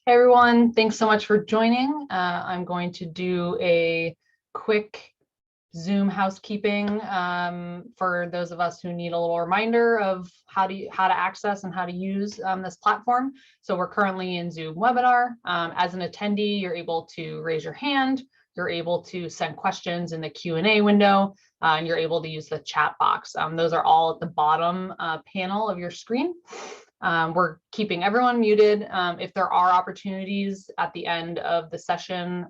Hey everyone, thanks so much for joining. I'm going to do a quick Zoom housekeeping for those of us who need a little reminder of how to access and how to use this platform. So we're currently in Zoom webinar. As an attendee, you're able to raise your hand. You're able to send questions in the Q&A window, and you're able to use the chat box. Those are all at the bottom panel of your screen. We're keeping everyone muted. If there are opportunities at the end of the session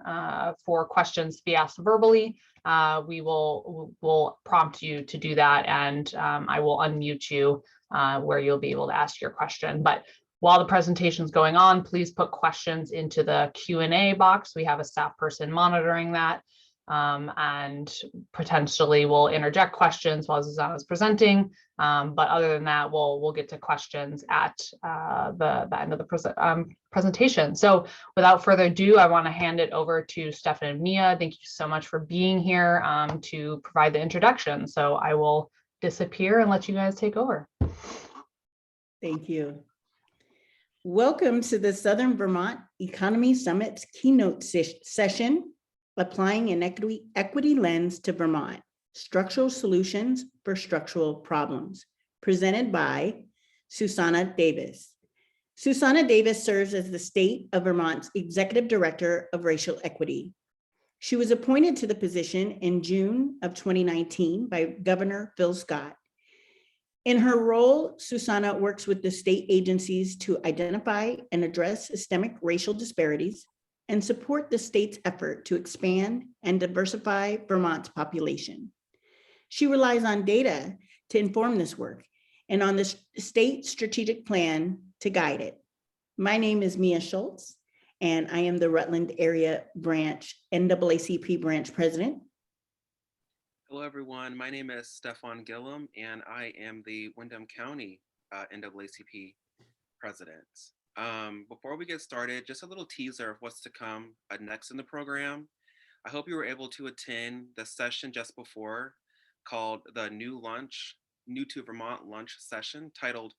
for questions to be asked verbally, we'll prompt you to do that, and I will unmute you where you'll be able to ask your question. But while the presentation is going on, please put questions into the Q&A box. We have a staff person monitoring that. And potentially we'll interject questions while Xusana is presenting. But other than that, we'll get to questions at the end of the presentation. So without further ado, I want to hand it over to Stefan and Mia. Thank you so much for being here to provide the introduction. So I will disappear and let you guys take over. Thank you. Welcome to the Southern Vermont Economy Summit's keynote session, Applying an Equity Lens to Vermont, Structural Solutions for Structural Problems, presented by Xusana Davis. Xusana Davis serves as the State of Vermont's Executive Director of Racial Equity. She was appointed to the position in June of 2019 by Governor Phil Scott. In her role, Xusana works with the state agencies to identify and address systemic racial disparities and support the state's effort to expand and diversify Vermont's population. She relies on data to inform this work and on the state strategic plan to guide it. My name is Mia Schultz, and I am the Rutland Area Branch NAACP Branch President. Hello, everyone. My name is Stefan Gillum, and I am the Windham County NAACP President. Before we get started, just a little teaser of what's to come next in the program. I hope you were able to attend the session just before called the New to Vermont Lunch session, titled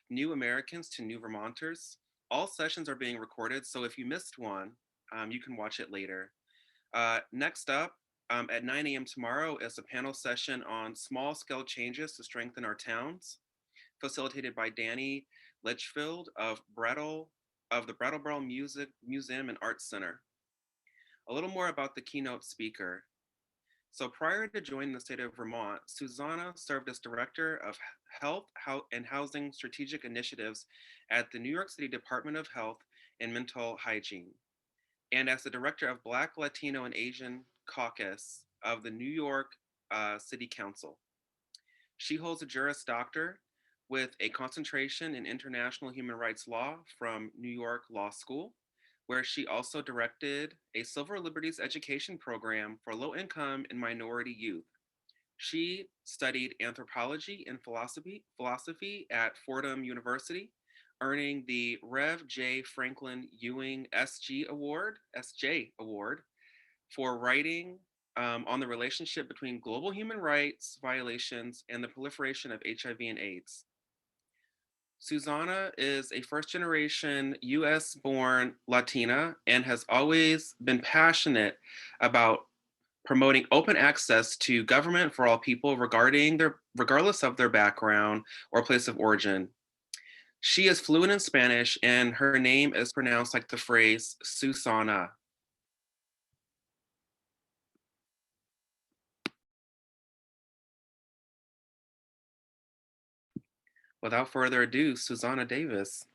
New Americans to New Vermonters. All sessions are being recorded, so if you missed one, you can watch it later. Next up, at 9 a.m. tomorrow is a panel session on small scale changes to strengthen our towns, facilitated by Danny Litchfield of the Brattleboro Museum and Arts Center. A little more about the keynote speaker. So prior to joining the state of Vermont, Xusana served as Director of Health and Housing Strategic Initiatives at the New York City Department of Health and Mental Hygiene, and as the Director of Black, Latino, and Asian Caucus of the New York City Council. She holds a Juris Doctor with a concentration in international human rights law from New York Law School, where she also directed a Civil Liberties education program for low-income and minority youth. She studied anthropology and philosophy at Fordham University, earning the Rev. J. Franklin Ewing SJ Award for writing on the relationship between global human rights violations and the proliferation of HIV and AIDS. Xusana is a first-generation US-born Latina and has always been passionate about promoting open access to government for all people regardless of their background or place of origin. She is fluent in Spanish, and her name is pronounced like the phrase Xusana. Without further ado, Xusana Davis.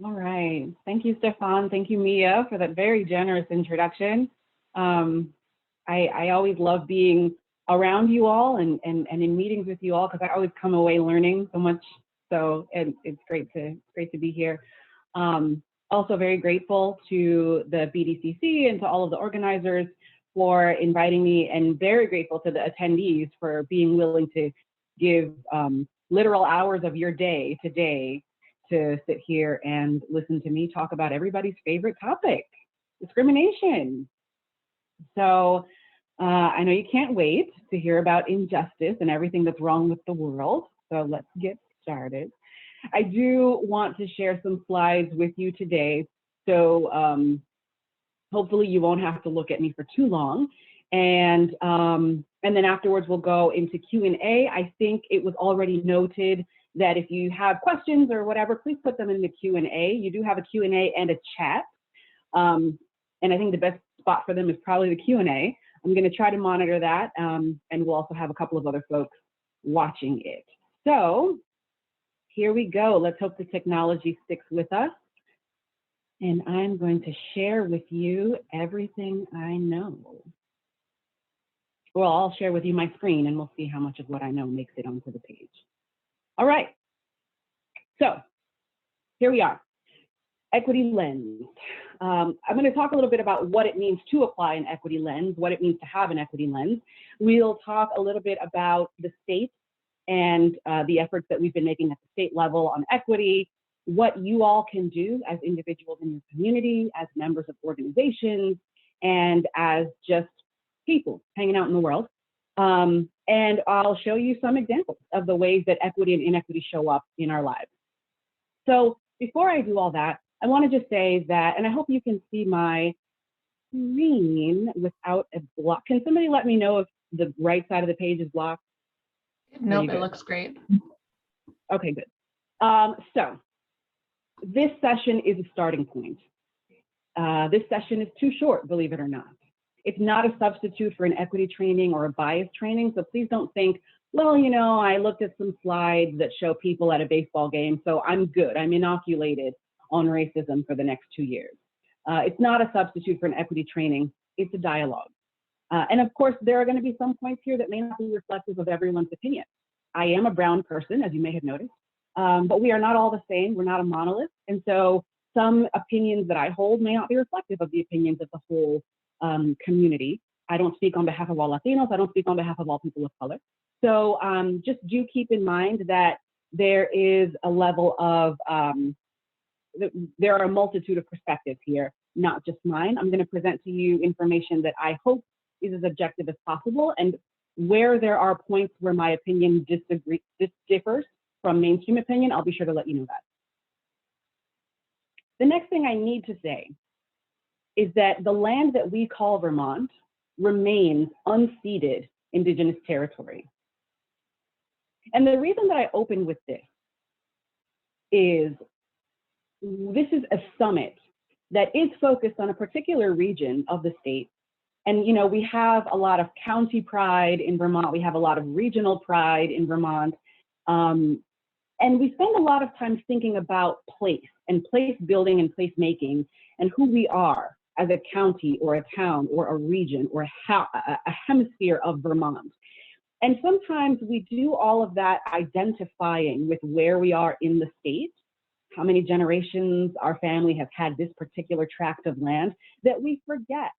All right. Thank you, Stefan. Thank you, Mia, for that very generous introduction. I always love being around you all and in meetings with you all, because I always come away learning so much. So it's great to be here. Also very grateful to the BDCC and to all of the organizers for inviting me, and very grateful to the attendees for being willing to give literal hours of your day today to sit here and listen to me talk about everybody's favorite topic, discrimination. So I know you can't wait to hear about injustice and everything that's wrong with the world. So let's get started. I do want to share some slides with you today. So hopefully you won't have to look at me for too long. And then afterwards we'll go into Q&A. I think it was already noted that if you have questions or whatever, please put them in the Q&A. You do have a Q&A and a chat. And I think the best spot for them is probably the Q&A. I'm going to try to monitor that. And we'll also have a couple of other folks watching it. So here we go. Let's hope the technology sticks with us. And I'm going to share with you everything I know. Well, I'll share with you my screen and we'll see how much of what I know makes it onto the page. All right. So here we are. Equity lens. I'm going to talk a little bit about what it means to apply an equity lens, what it means to have an equity lens. We'll talk a little bit about the state and the efforts that we've been making at the state level on equity, what you all can do as individuals in your community, as members of organizations, and as just people hanging out in the world. And I'll show you some examples of the ways that equity and inequity show up in our lives. So before I do all that, I want to just say that, and I hope you can see my screen without a block. Can somebody let me know if the right side of the page is blocked? Nope, it looks great. Okay, good. So this session is a starting point. This session is too short, believe it or not. It's not a substitute for an equity training or a bias training. So please don't think, well, you know, I looked at some slides that show people at a baseball game, so I'm good. I'm inoculated on racism for the next 2 years. It's not a substitute for an equity training. It's a dialogue. And of course, there are going to be some points here that may not be reflective of everyone's opinion. I am a brown person, as you may have noticed, but we are not all the same. We're not a monolith. And so some opinions that I hold may not be reflective of the opinions of the whole community. I don't speak on behalf of all Latinos. I don't speak on behalf of all people of color. So just do keep in mind that there is a level of, there are a multitude of perspectives here, not just mine. I'm going to present to you information that I hope is as objective as possible, and where there are points where my opinion differs from mainstream opinion, I'll be sure to let you know that. The next thing I need to say is that the land that we call Vermont remains unceded Indigenous territory. And the reason that I open with this is a summit that is focused on a particular region of the state. And, you know, we have a lot of county pride in Vermont. We have a lot of regional pride in Vermont. And we spend a lot of time thinking about place and place building and place making and who we are as a county or a town or a region or a hemisphere of Vermont. And sometimes we do all of that identifying with where we are in the state, how many generations our family has had this particular tract of land, that we forget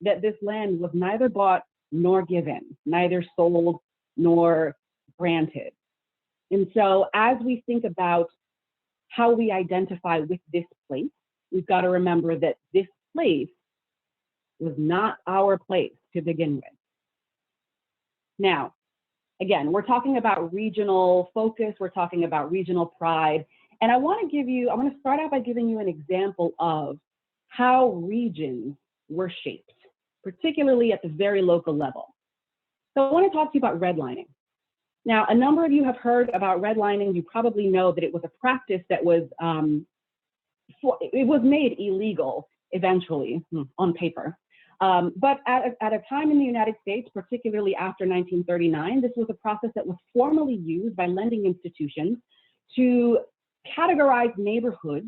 that this land was neither bought nor given, neither sold nor granted. And so as we think about how we identify with this place, we've got to remember that this place was not our place to begin with. Now, again, we're talking about regional focus, we're talking about regional pride, and I want to start out by giving you an example of how regions were shaped, particularly at the very local level. So I want to talk to you about redlining. Now, a number of you have heard about redlining. You probably know that it was a practice that was, it was made illegal eventually on paper. But at a time in the United States, particularly after 1939, this was a process that was formally used by lending institutions to categorize neighborhoods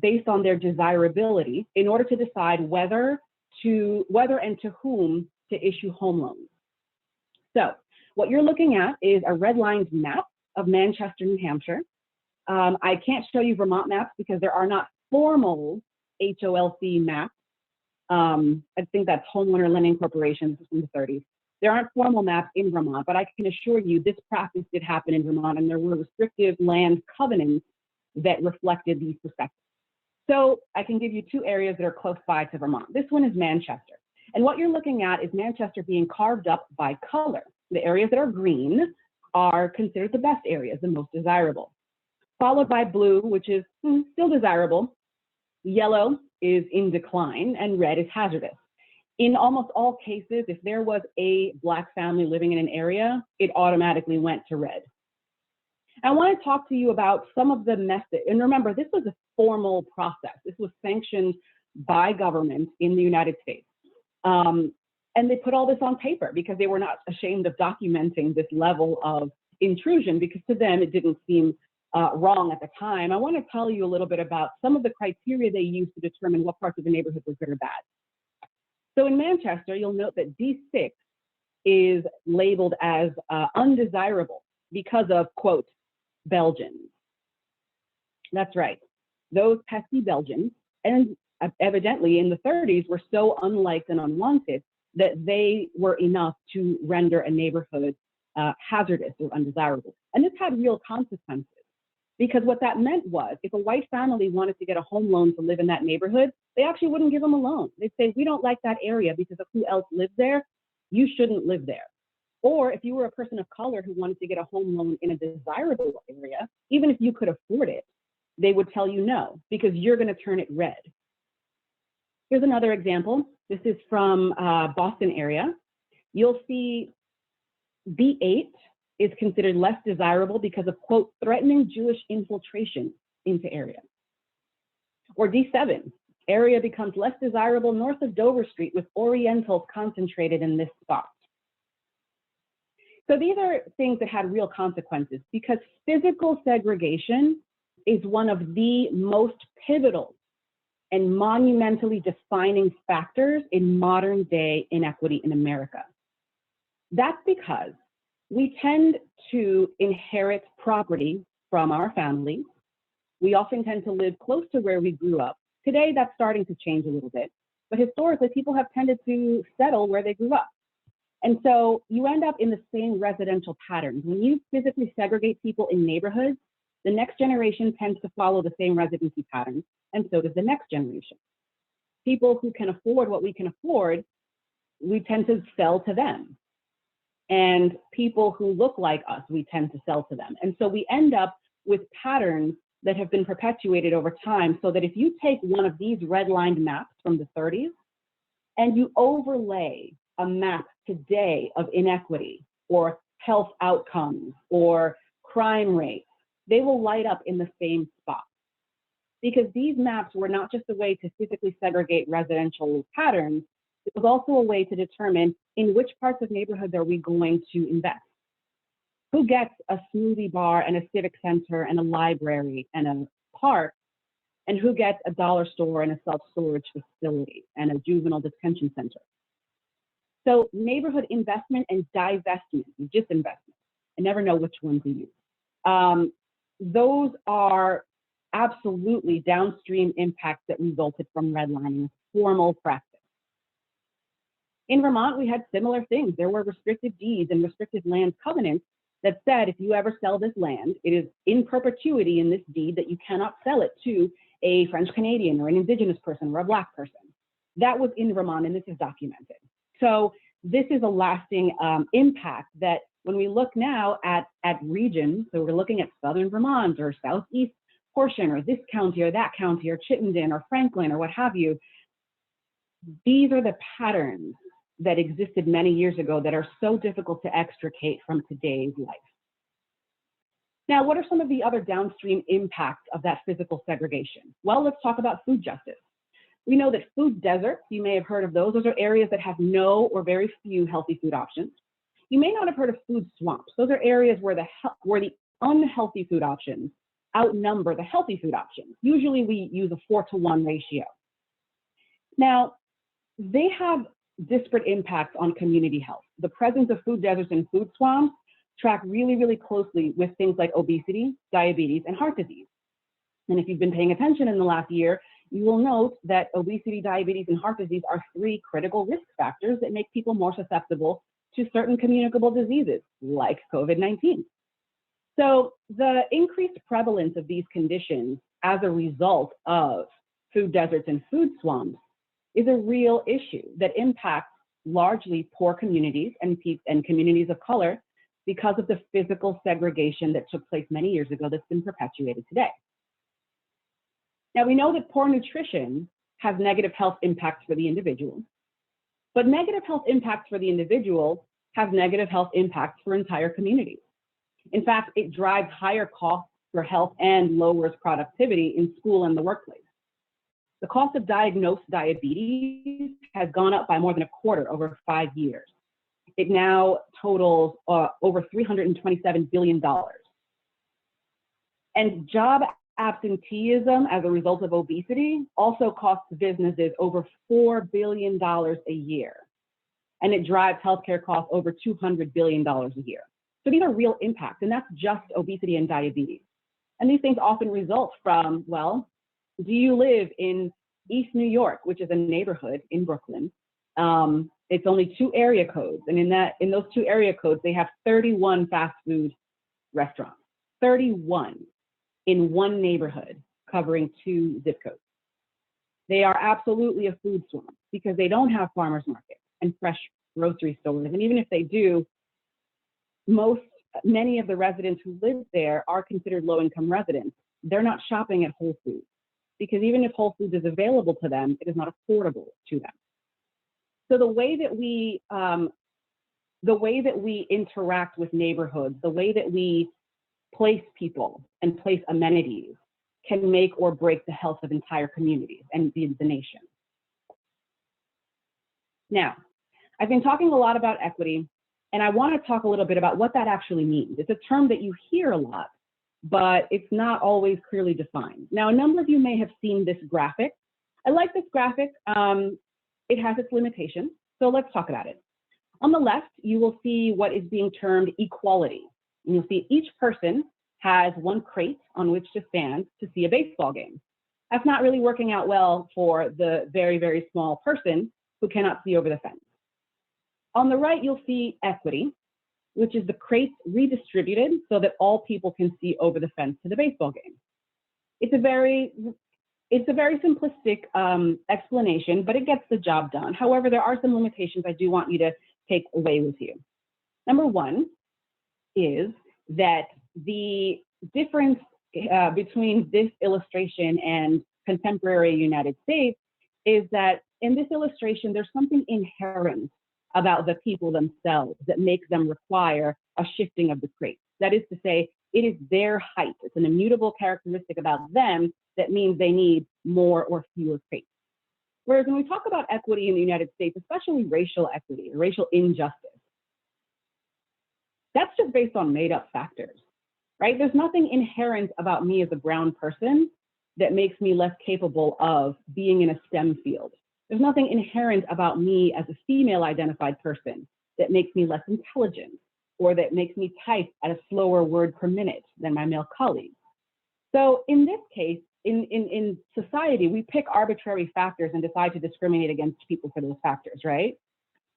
based on their desirability in order to decide whether and to whom to issue home loans. So what you're looking at is a redlined map of Manchester, New Hampshire. I can't show you Vermont maps because there are not formal HOLC maps. I think that's Homeowner Lending Corporation, this is from the 30s. There aren't formal maps in Vermont, but I can assure you this practice did happen in Vermont, and there were restrictive land covenants that reflected these perspectives. So I can give you two areas that are close by to Vermont. This one is Manchester. And what you're looking at is Manchester being carved up by color. The areas that are green are considered the best areas, the most desirable. followed by blue, which is still desirable. Yellow is in decline, and red is hazardous. In almost all cases, if there was a Black family living in an area, it automatically went to red. I want to talk to you about some of the methods. And remember, this was a formal process. This was sanctioned by government in the United States. And they put all this on paper because they were not ashamed of documenting this level of intrusion, because to them it didn't seem wrong at the time. I want to tell you a little bit about some of the criteria they used to determine what parts of the neighborhood were good or bad. So in Manchester, you'll note that D6 is labeled as undesirable because of, quote, Belgians. That's right. Those pesky Belgians, and evidently in the 30s, were so unliked and unwanted that they were enough to render a neighborhood hazardous or undesirable. And this had real consequences, because what that meant was if a white family wanted to get a home loan to live in that neighborhood, they actually wouldn't give them a loan. They'd say, we don't like that area because of who else lives there. You shouldn't live there. Or if you were a person of color who wanted to get a home loan in a desirable area, even if you could afford it, they would tell you no, because you're going to turn it red. Here's another example. This is from Boston area. You'll see B8 is considered less desirable because of, quote, threatening Jewish infiltration into area. Or D7, area becomes less desirable north of Dover Street with Orientals concentrated in this spot. So these are things that had real consequences, because physical segregation is one of the most pivotal and monumentally defining factors in modern day inequity in America. That's because we tend to inherit property from our families. We often tend to live close to where we grew up. Today, that's starting to change a little bit, but historically, people have tended to settle where they grew up. And so you end up in the same residential patterns. When you physically segregate people in neighborhoods, the next generation tends to follow the same residency patterns, and so does the next generation. People who can afford what we can afford, we tend to sell to them. And people who look like us, we tend to sell to them. And so we end up with patterns that have been perpetuated over time, so that if you take one of these redlined maps from the 30s and you overlay a map today of inequity or health outcomes or crime rates, they will light up in the same spot. Because these maps were not just a way to physically segregate residential patterns, it was also a way to determine in which parts of neighborhoods are we going to invest. Who gets a smoothie bar and a civic center and a library and a park, and who gets a dollar store and a self-storage facility and a juvenile detention center. So neighborhood investment and divestment, disinvestment, I never know which one to use. Those are absolutely downstream impacts that resulted from redlining, formal practice. In Vermont, we had similar things. There were restricted deeds and restricted land covenants that said, if you ever sell this land, it is in perpetuity in this deed that you cannot sell it to a French Canadian or an Indigenous person or a Black person. That was in Vermont, and this is documented. So this is a lasting impact that when we look now at regions, so we're looking at Southern Vermont or Southeast portion or this county or that county or Chittenden or Franklin or what have you, these are the patterns that existed many years ago that are so difficult to extricate from today's life. Now, what are some of the other downstream impacts of that physical segregation? Well, let's talk about food justice. We know that food deserts, you may have heard of those. Those are areas that have no or very few healthy food options. You may not have heard of food swamps. Those are areas where the unhealthy food options outnumber the healthy food options. Usually we use a 4-to-1 ratio. Now, they have disparate impacts on community health. The presence of food deserts and food swamps track really, really closely with things like obesity, diabetes, and heart disease. And if you've been paying attention in the last year, you will note that obesity, diabetes, and heart disease are 3 critical risk factors that make people more susceptible to certain communicable diseases like COVID-19. So the increased prevalence of these conditions as a result of food deserts and food swamps is a real issue that impacts largely poor communities and communities of color, because of the physical segregation that took place many years ago that's been perpetuated today. Now, we know that poor nutrition has negative health impacts for the individual, but negative health impacts for the individual have negative health impacts for entire communities. In fact, it drives higher costs for health and lowers productivity in school and the workplace. The cost of diagnosed diabetes has gone up by more than a quarter over 5 years. It now totals over $327 billion. And job absenteeism as a result of obesity also costs businesses over $4 billion a year. And it drives healthcare costs over $200 billion a year. So these are real impacts, and that's just obesity and diabetes. And these things often result from, well, do you live in East New York, which is a neighborhood in Brooklyn? It's only 2 area codes. And in those 2 area codes, they have 31 fast food restaurants, 31 in one neighborhood covering 2 zip codes. They are absolutely a food swamp because they don't have farmers markets and fresh grocery stores. And even if they do, many of the residents who live there are considered low-income residents. They're not shopping at Whole Foods because even if Whole Foods is available to them, it is not affordable to them. So the way that we interact with neighborhoods, the way that we place people and place amenities can make or break the health of entire communities and the nation. Now, I've been talking a lot about equity, and I want to talk a little bit about what that actually means. It's a term that you hear a lot, but it's not always clearly defined. Now, a number of you may have seen this graphic. I like this graphic. It has its limitations, so let's talk about it. On the left, you will see what is being termed equality. And you'll see each person has one crate on which to stand to see a baseball game. That's not really working out well for the very, very small person who cannot see over the fence. On the right, you'll see equity, which is the crates redistributed so that all people can see over the fence to the baseball game. It's a very simplistic explanation, but it gets the job done. However, there are some limitations I do want you to take away with you. Number one is that the difference between this illustration and contemporary United States is that in this illustration, there's something inherent about the people themselves that makes them require a shifting of the crate. That is to say, it is their height. It's an immutable characteristic about them that means they need more or fewer crates. Whereas when we talk about equity in the United States, especially racial equity, racial injustice, that's just based on made up factors, right? There's nothing inherent about me as a brown person that makes me less capable of being in a STEM field. There's nothing inherent about me as a female identified person that makes me less intelligent or that makes me type at a slower word per minute than my male colleagues. So in this case, in society, we pick arbitrary factors and decide to discriminate against people for those factors, right?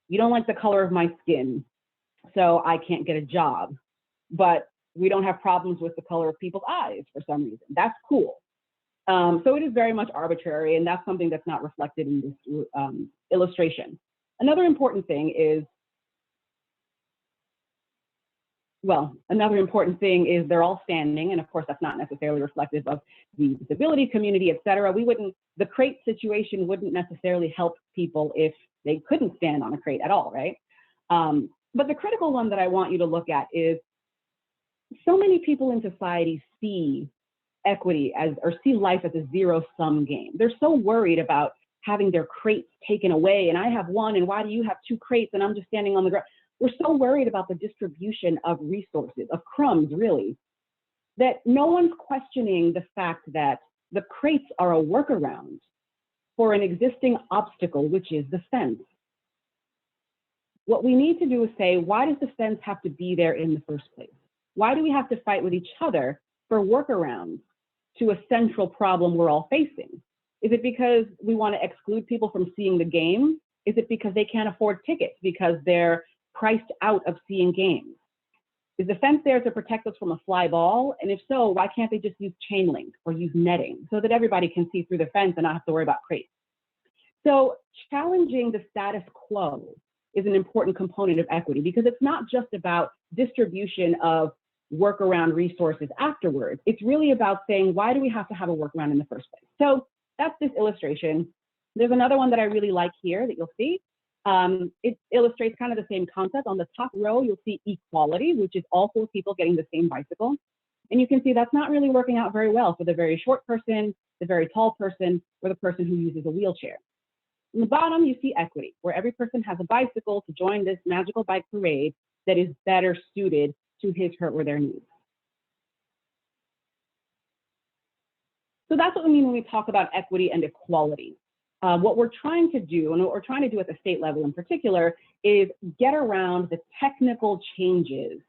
You don't like the color of my skin, so I can't get a job, but we don't have problems with the color of people's eyes for some reason. That's cool. So it is very much arbitrary, and that's something that's not reflected in this illustration. Another important thing is, they're all standing, and of course that's not necessarily reflective of the disability community, et cetera. The crate situation wouldn't necessarily help people if they couldn't stand on a crate at all, right? But the critical one that I want you to look at is so many people in society see equity or see life as a zero-sum game. They're so worried about having their crates taken away, and I have one, and why do you have 2 crates, and I'm just standing on the ground. We're so worried about the distribution of resources, of crumbs, really, that no one's questioning the fact that the crates are a workaround for an existing obstacle, which is the fence. What we need to do is say, why does the fence have to be there in the first place? Why do we have to fight with each other for workarounds to a central problem we're all facing? Is it because we want to exclude people from seeing the game? Is it because they can't afford tickets because they're priced out of seeing games? Is the fence there to protect us from a fly ball? And if so, why can't they just use chain link or use netting so that everybody can see through the fence and not have to worry about crates? So challenging the status quo is an important component of equity, because it's not just about distribution of workaround resources afterwards. It's really about saying, why do we have to have a workaround in the first place? So that's this illustration. There's another one that I really like here that you'll see. It illustrates kind of the same concept. On the top row, you'll see equality, which is all 4 people getting the same bicycle. And you can see that's not really working out very well for the very short person, the very tall person, or the person who uses a wheelchair. On the bottom, you see equity, where every person has a bicycle to join this magical bike parade that is better suited to his, her, or their needs. So that's what we mean when we talk about equity and equality. What we're trying to do, and what we're trying to do at the state level in particular, is get around the technical changes,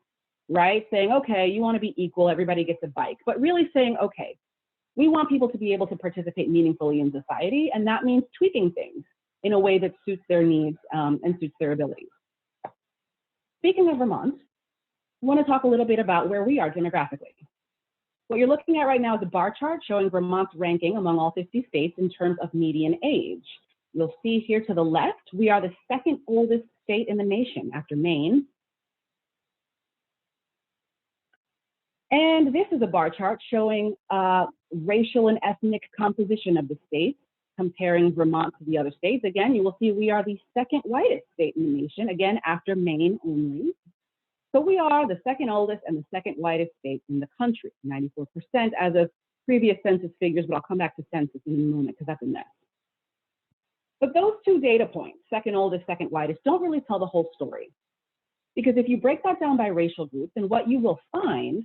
right? Saying, okay, you want to be equal, everybody gets a bike, but really saying, okay, we want people to be able to participate meaningfully in society, and that means tweaking things in a way that suits their needs and suits their abilities. Speaking of Vermont, I want to talk a little bit about where we are demographically. What you're looking at right now is a bar chart showing Vermont's ranking among all 50 states in terms of median age. You'll see here to the left, we are the 2nd oldest state in the nation after Maine. And this is a bar chart showing racial and ethnic composition of the state, comparing Vermont to the other states. Again, you will see we are the 2nd whitest state in the nation, again, after Maine only. So we are the 2nd oldest and the 2nd whitest state in the country, 94% as of previous census figures, but I'll come back to census in a moment because that's a mess. But those 2 data points, 2nd oldest, 2nd whitest, don't really tell the whole story. Because if you break that down by racial groups, then what you will find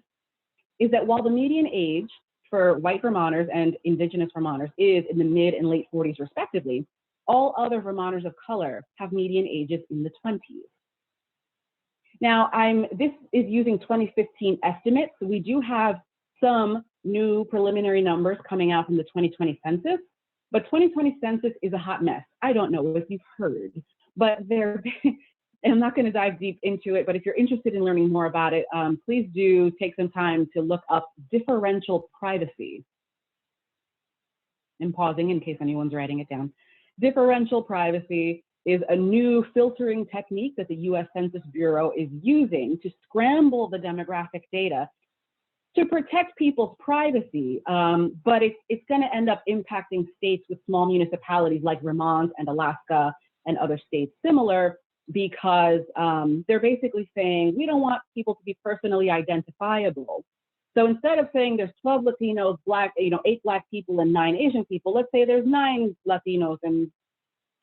is that while the median age for white Vermonters and Indigenous Vermonters is in the mid and late 40s respectively, all other Vermonters of color have median ages in the 20s. Now, this is using 2015 estimates. So we do have some new preliminary numbers coming out from the 2020 census, but 2020 census is a hot mess. I don't know if you've heard, but and I'm not going to dive deep into it, but if you're interested in learning more about it, please do take some time to look up differential privacy. I'm pausing in case anyone's writing it down. Differential privacy is a new filtering technique that the US Census Bureau is using to scramble the demographic data to protect people's privacy, but it's going to end up impacting states with small municipalities like Vermont and Alaska and other states similar, because they're basically saying, we don't want people to be personally identifiable. So instead of saying there's 12 Latinos, 8 Black people and 9 Asian people, let's say there's 9 Latinos and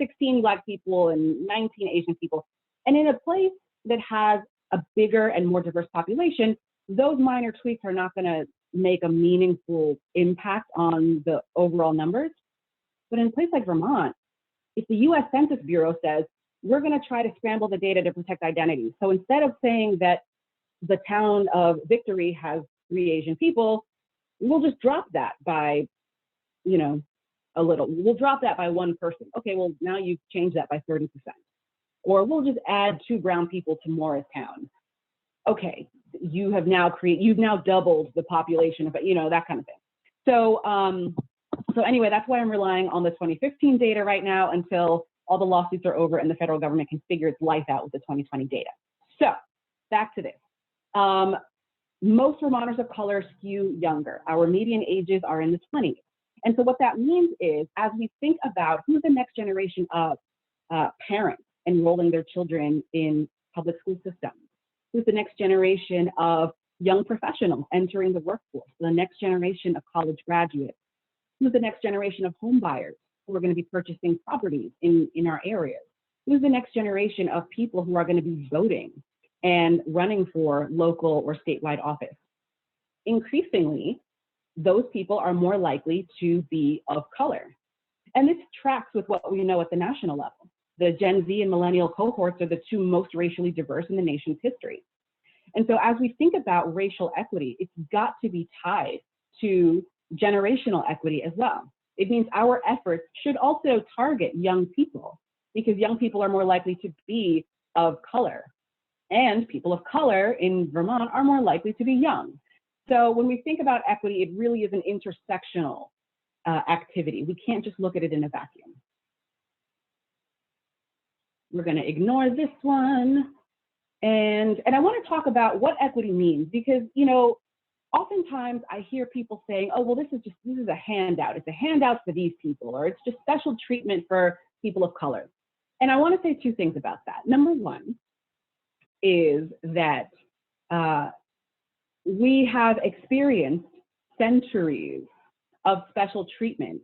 16 Black people and 19 Asian people. And in a place that has a bigger and more diverse population, those minor tweaks are not going to make a meaningful impact on the overall numbers. But in a place like Vermont, if the US Census Bureau says, we're going to try to scramble the data to protect identity. So instead of saying that the town of Victory has 3 Asian people, we'll just drop that by, a little. We'll drop that by 1 person. Okay, well, now you've changed that by 30%. Or we'll just add 2 brown people to Morristown. Okay, you've now doubled the population of, that kind of thing. So, so anyway, that's why I'm relying on the 2015 data right now until all the lawsuits are over and the federal government can figure its life out with the 2020 data. So back to this. Most Vermonters of color skew younger. Our median ages are in the 20s. And so what that means is, as we think about who's the next generation of parents enrolling their children in public school systems, who's the next generation of young professionals entering the workforce, the next generation of college graduates, who's the next generation of home buyers who are going to be purchasing properties in our areas, who's the next generation of people who are going to be voting and running for local or statewide office. Increasingly, those people are more likely to be of color. And this tracks with what we know at the national level. The Gen Z and millennial cohorts are the 2 most racially diverse in the nation's history. And so as we think about racial equity, it's got to be tied to generational equity as well. It means our efforts should also target young people, because young people are more likely to be of color. And people of color in Vermont are more likely to be young. So when we think about equity, it really is an intersectional activity. We can't just look at it in a vacuum. We're going to ignore this one And I want to talk about what equity means, because, you know, oftentimes I hear people saying, oh, well, this is a handout. It's a handout for these people, or it's just special treatment for people of color. And I want to say two things about that. Number one is that we have experienced centuries of special treatment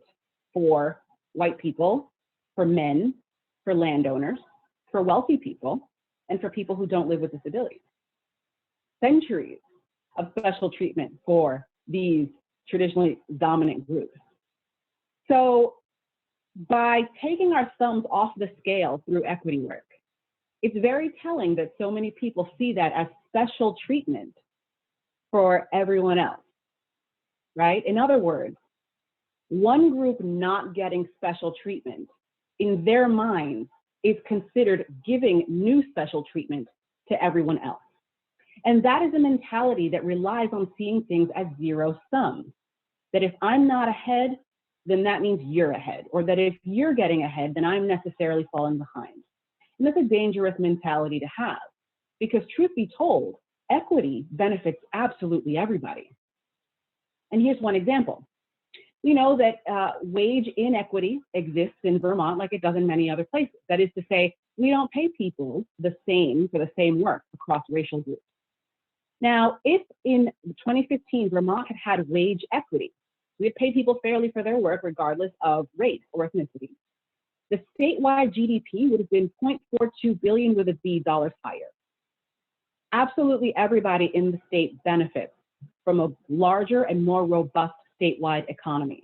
for white people, for men, for landowners, for wealthy people, and for people who don't live with disabilities. Centuries of special treatment for these traditionally dominant groups. So by taking our thumbs off the scale through equity work, it's very telling that so many people see that as special treatment for everyone else, right? In other words, one group not getting special treatment in their minds is considered giving new special treatment to everyone else. And that is a mentality that relies on seeing things as zero sum. That if I'm not ahead, then that means you're ahead. Or that if you're getting ahead, then I'm necessarily falling behind. And that's a dangerous mentality to have, because truth be told, equity benefits absolutely everybody. And here's one example. We know that wage inequity exists in Vermont like it does in many other places. That is to say, we don't pay people the same for the same work across racial groups. Now, if in 2015 Vermont had wage equity, we had paid people fairly for their work regardless of race or ethnicity, the statewide GDP would have been 0.42 billion with a B dollars higher. Absolutely everybody in the state benefits from a larger and more robust statewide economy.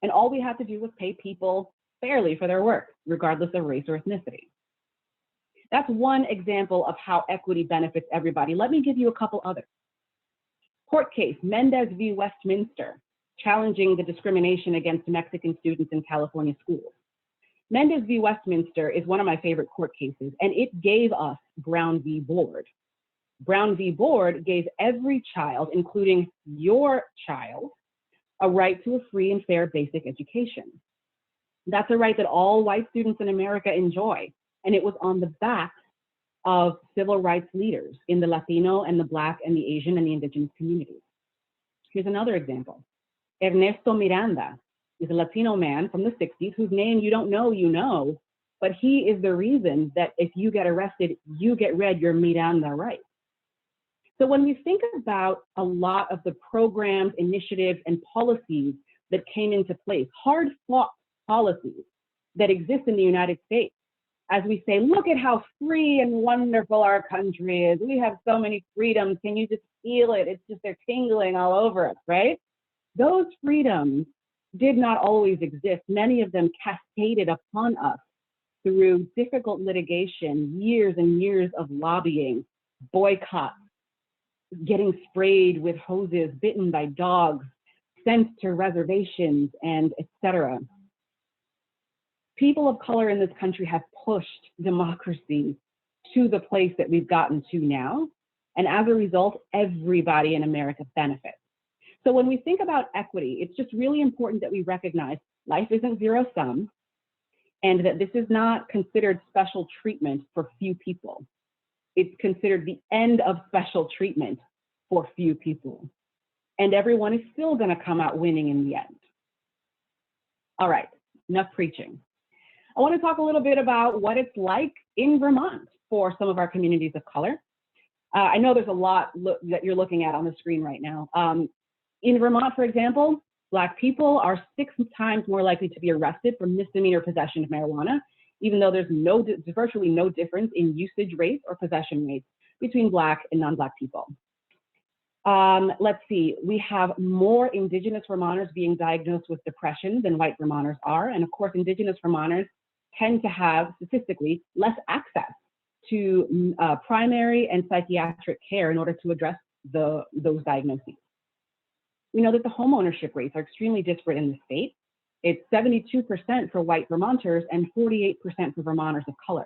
And all we have to do was pay people fairly for their work, regardless of race or ethnicity. That's one example of how equity benefits everybody. Let me give you a couple others. Court case, Mendez v. Westminster, challenging the discrimination against Mexican students in California schools. Mendez v. Westminster is one of my favorite court cases, and it gave us Brown v. Board. Brown v. Board gave every child, including your child, a right to a free and fair basic education. That's a right that all white students in America enjoy, and it was on the backs of civil rights leaders in the Latino and the Black and the Asian and the Indigenous communities. Here's another example. Ernesto Miranda is a Latino man from the 60s whose name you don't know, you know, but he is the reason that if you get arrested, you get read your Miranda rights. So when we think about a lot of the programs, initiatives, and policies that came into place, hard-fought policies that exist in the United States, as we say, look at how free and wonderful our country is. We have so many freedoms. Can you just feel it? It's just, they're tingling all over us, right? Those freedoms did not always exist. Many of them cascaded upon us through difficult litigation, years and years of lobbying, boycotts, getting sprayed with hoses, bitten by dogs, sent to reservations, and etc. People of color in this country have pushed democracy to the place that we've gotten to now. And as a result, everybody in America benefits. So when we think about equity, it's just really important that we recognize life isn't zero sum, and that this is not considered special treatment for few people. It's considered the end of special treatment for few people. And everyone is still going to come out winning in the end. All right, enough preaching. I want to talk a little bit about what it's like in Vermont for some of our communities of color. I know there's a lot that you're looking at on the screen right now. In Vermont, for example, Black people are 6 times more likely to be arrested for misdemeanor possession of marijuana, even though there's virtually no difference in usage rates or possession rates between Black and non-Black people. Let's see, we have more Indigenous Vermonters being diagnosed with depression than white Vermonters are. And of course, Indigenous Vermonters tend to have statistically less access to primary and psychiatric care in order to address those diagnoses. We know that the homeownership rates are extremely disparate in the state. It's 72% for white Vermonters and 48% for Vermonters of color.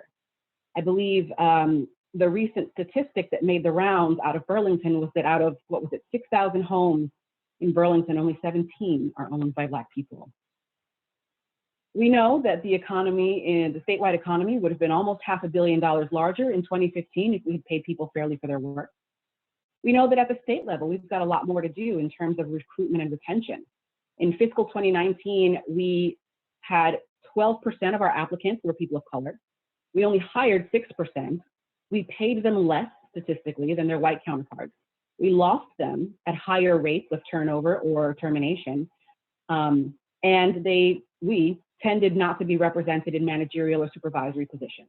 I believe the recent statistic that made the rounds out of Burlington was that out of, 6,000 homes in Burlington, only 17 are owned by Black people. We know that the economy, the statewide economy, would have been almost $500 million larger in 2015 if we had paid people fairly for their work. We know that at the state level, we've got a lot more to do in terms of recruitment and retention. In fiscal 2019, we had 12% of our applicants were people of color. We only hired 6%. We paid them less statistically than their white counterparts. We lost them at higher rates of turnover or termination. And we tended not to be represented in managerial or supervisory positions.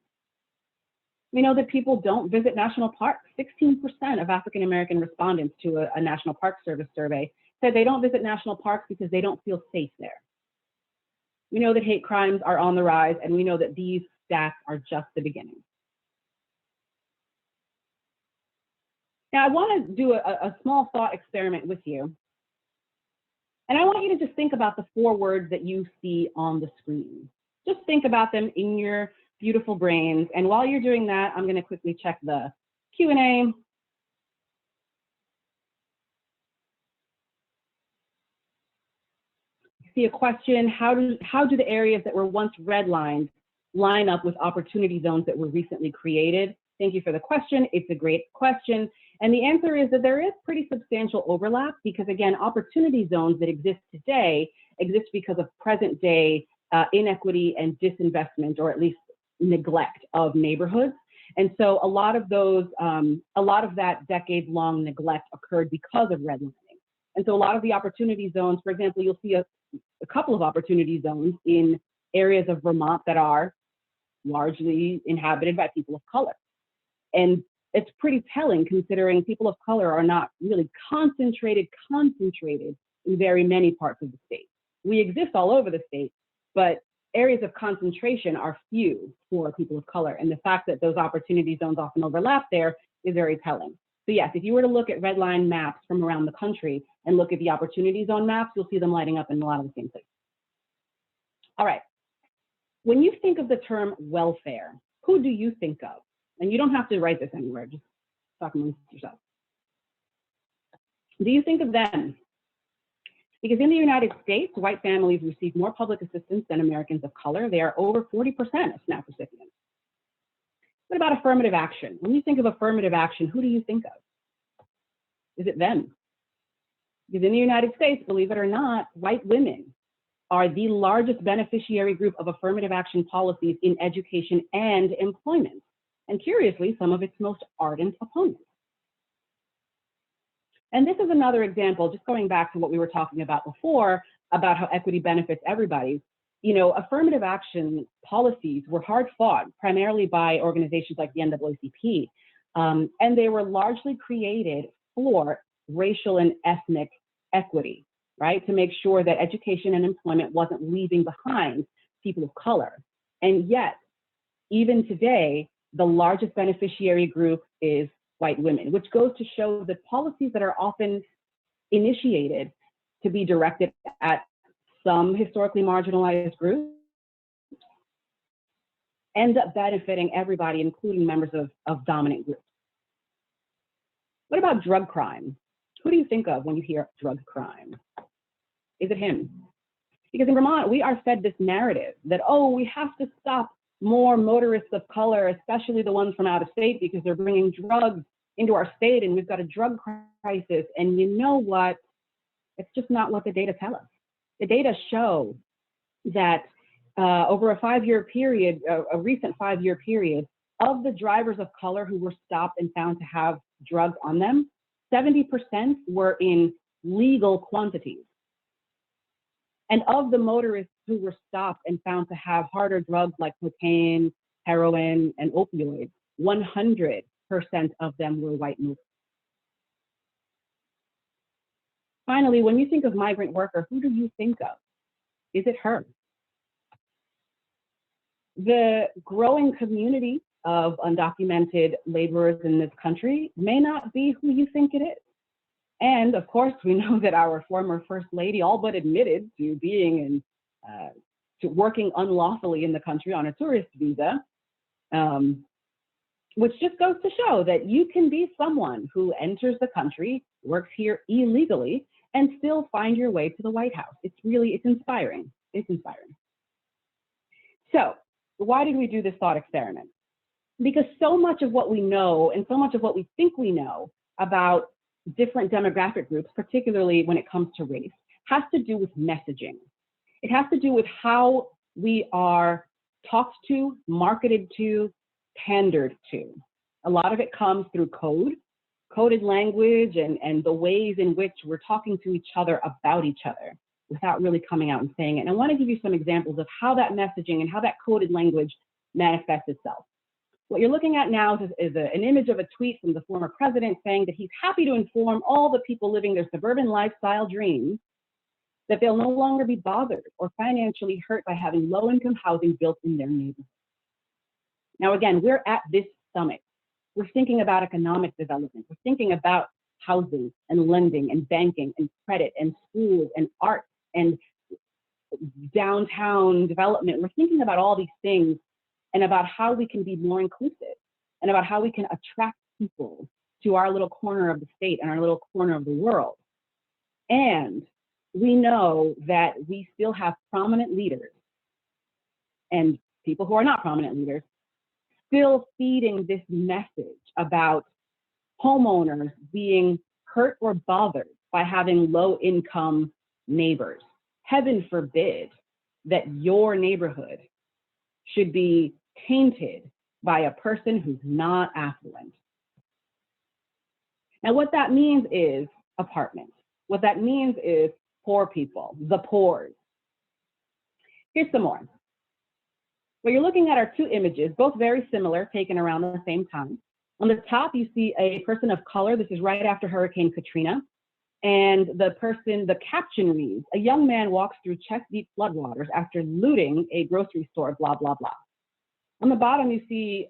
We know that people don't visit national parks. 16% of African-American respondents to a National Park Service survey said they don't visit national parks because they don't feel safe there. We know that hate crimes are on the rise, and we know that these stats are just the beginning. Now, I want to do a small thought experiment with you. And I want you to just think about the 4 words that you see on the screen. Just think about them in your beautiful brains. And while you're doing that, I'm going to quickly check the Q&A. See a question: how do the areas that were once redlined line up with opportunity zones that were recently created? Thank you for the question. It's a great question. And the answer is that there is pretty substantial overlap because, again, opportunity zones that exist today exist because of present day inequity and disinvestment, or at least neglect of neighborhoods. And so a lot of that decades-long neglect occurred because of redlining. And so a lot of the opportunity zones, for example, you'll see a couple of opportunity zones in areas of Vermont that are largely inhabited by people of color. And it's pretty telling considering people of color are not really concentrated in very many parts of the state. We exist all over the state, but areas of concentration are few for people of color. And the fact that those opportunity zones often overlap there is very telling. So yes, if you were to look at redline maps from around the country and look at the opportunity zone maps, you'll see them lighting up in a lot of the same places. All right, when you think of the term welfare, who do you think of? And you don't have to write this anywhere, just talk amongst yourself. Do you think of them? Because in the United States, white families receive more public assistance than Americans of color. They are over 40% of SNAP recipients. What about affirmative action? When you think of affirmative action, who do you think of? Is it them? Because in the United States, believe it or not, white women are the largest beneficiary group of affirmative action policies in education and employment, and curiously, some of its most ardent opponents. And this is another example, just going back to what we were talking about before, about how equity benefits everybody. You know, affirmative action policies were hard fought, primarily by organizations like the NAACP, and they were largely created for racial and ethnic equity, right? To make sure that education and employment wasn't leaving behind people of color. And yet, even today, the largest beneficiary group is white women, which goes to show that policies that are often initiated to be directed at some historically marginalized groups end up benefiting everybody, including members of dominant groups. What about drug crime? Who do you think of when you hear drug crime? Is it him? Because in Vermont, we are fed this narrative that, oh, we have to stop more motorists of color, especially the ones from out of state, because they're bringing drugs into our state and we've got a drug crisis. And you know what? It's just not what the data tell us. The data show that over a 5-year period, a recent 5-year period, of the drivers of color who were stopped and found to have drugs on them, 70% were in legal quantities. And of the motorists who were stopped and found to have harder drugs like cocaine, heroin, and opioids, 100% of them were white motorists. Finally, when you think of migrant worker, who do you think of? Is it her? The growing community of undocumented laborers in this country may not be who you think it is. And of course, we know that our former First Lady all but admitted to being to working unlawfully in the country on a tourist visa, which just goes to show that you can be someone who enters the country, works here illegally, and still find your way to the White House. It's inspiring. It's inspiring. So why did we do this thought experiment? Because so much of what we know and so much of what we think we know about different demographic groups, particularly when it comes to race, has to do with messaging. It has to do with how we are talked to, marketed to, pandered to. A lot of it comes through coded language, and the ways in which we're talking to each other about each other without really coming out and saying it. And I want to give you some examples of how that messaging and how that coded language manifests itself. What you're looking at now is an image of a tweet from the former president saying that he's happy to inform all the people living their suburban lifestyle dreams that they'll no longer be bothered or financially hurt by having low-income housing built in their neighborhood. Now, again, we're at this summit. We're thinking about economic development. We're thinking about housing and lending and banking and credit and schools and art and downtown development. We're thinking about all these things and about how we can be more inclusive and about how we can attract people to our little corner of the state and our little corner of the world. And we know that we still have prominent leaders and people who are not prominent leaders still feeding this message about homeowners being hurt or bothered by having low-income neighbors. Heaven forbid that your neighborhood should be tainted by a person who's not affluent. Now, what that means is apartments. What that means is poor people, the poor. Here's some more. What you're looking at are two images, both very similar, taken around the same time. On the top, you see a person of color. This is right after Hurricane Katrina. And the caption reads, "A young man walks through chest-deep floodwaters after looting a grocery store, blah, blah, blah." On the bottom, you see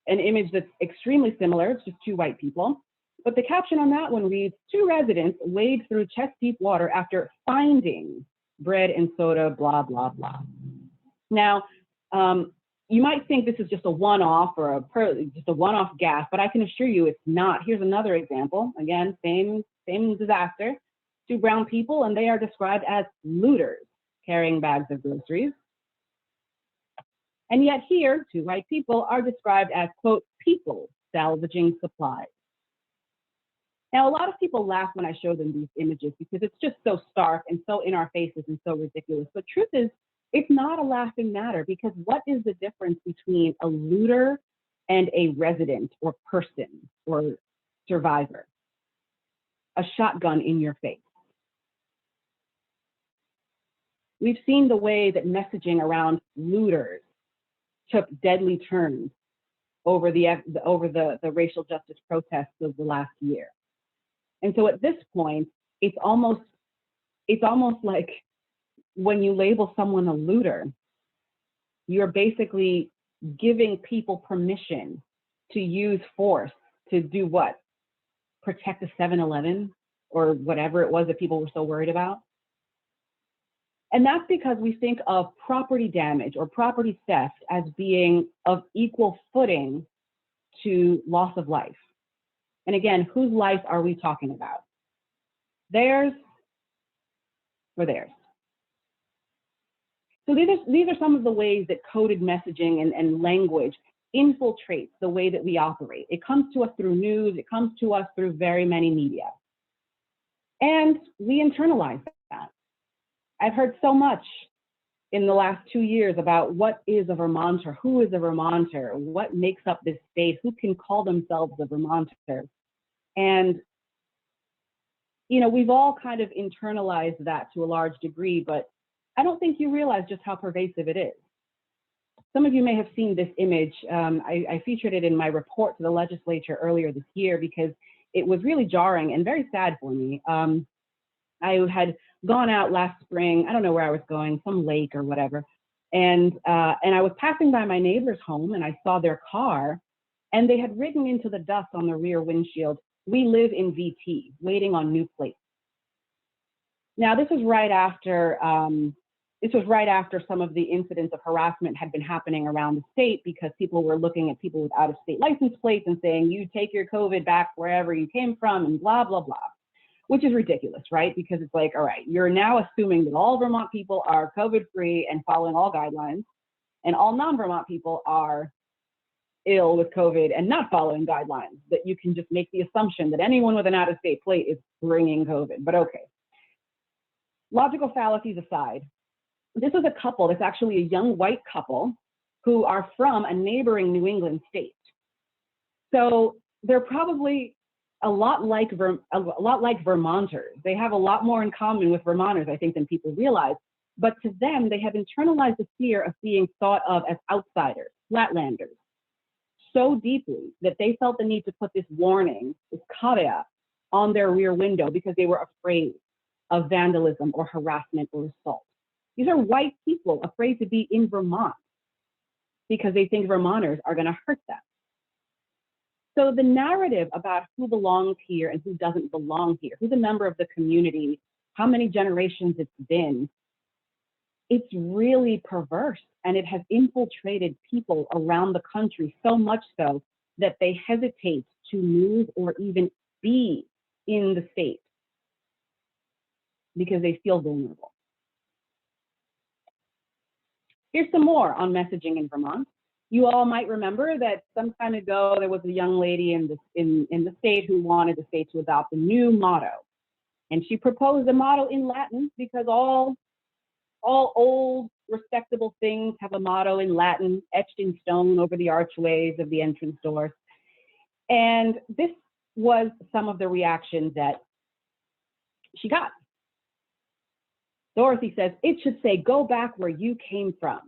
an image that's extremely similar. It's just two white people. But the caption on that one reads, "Two residents wade through chest-deep water after finding bread and soda, blah, blah, blah." Now, you might think this is just a one-off or just a one-off gas, but I can assure you it's not. Here's another example. Again, same disaster. Two brown people, and they are described as looters carrying bags of groceries. And yet here, two white people are described as, quote, people salvaging supplies. Now, a lot of people laugh when I show them these images because it's just so stark and so in our faces and so ridiculous. But truth is, it's not a laughing matter, because what is the difference between a looter and a resident or person or survivor? A shotgun in your face. We've seen the way that messaging around looters took deadly turns over the racial justice protests of the last year. And so at this point, it's almost like when you label someone a looter, you're basically giving people permission to use force to do what? Protect a 7-Eleven or whatever it was that people were so worried about. And that's because we think of property damage or property theft as being of equal footing to loss of life. And again, whose life are we talking about? Theirs or theirs? So these are some of the ways that coded messaging and language infiltrates the way that we operate. It comes to us through news, it comes to us through very many media. And we internalize that. I've heard so much in the last 2 years about what is a Vermonter, who is a Vermonter, what makes up this state, who can call themselves a Vermonter. And, you know, we've all kind of internalized that to a large degree, but I don't think you realize just how pervasive it is. Some of you may have seen this image. I featured it in my report to the legislature earlier this year because it was really jarring and very sad for me. I had gone out last spring, I don't know where I was going, some lake or whatever. And I was passing by my neighbor's home and I saw their car and they had written into the dust on the rear windshield, "We live in VT, waiting on new plates." Now, this was right after some of the incidents of harassment had been happening around the state because people were looking at people with out-of-state license plates and saying, "You take your COVID back wherever you came from," and blah, blah, blah, which is ridiculous, right? Because it's like, all right, you're now assuming that all Vermont people are COVID-free and following all guidelines. and all non-Vermont people are ill with COVID and not following guidelines, that you can just make the assumption that anyone with an out-of-state plate is bringing COVID, but okay. Logical fallacies aside, this is a couple, it's actually a young white couple who are from a neighboring New England state. So they're probably a lot like Vermonters. They have a lot more in common with Vermonters, I think, than people realize. But to them, they have internalized the fear of being thought of as outsiders, flatlanders, so deeply that they felt the need to put this warning, this caveat, on their rear window because they were afraid of vandalism or harassment or assault. These are white people afraid to be in Vermont because they think Vermonters are going to hurt them. So the narrative about who belongs here and who doesn't belong here, who's a member of the community, how many generations it's been, it's really perverse, and it has infiltrated people around the country so much so that they hesitate to move or even be in the state because they feel vulnerable. Here's some more on messaging in Vermont. You all might remember that some time ago, there was a young lady in the state who wanted the state to adopt a new motto. And she proposed a motto in Latin because all old, respectable things have a motto in Latin etched in stone over the archways of the entrance doors. And this was some of the reactions that she got. Dorothy says, it should say, go back where you came from.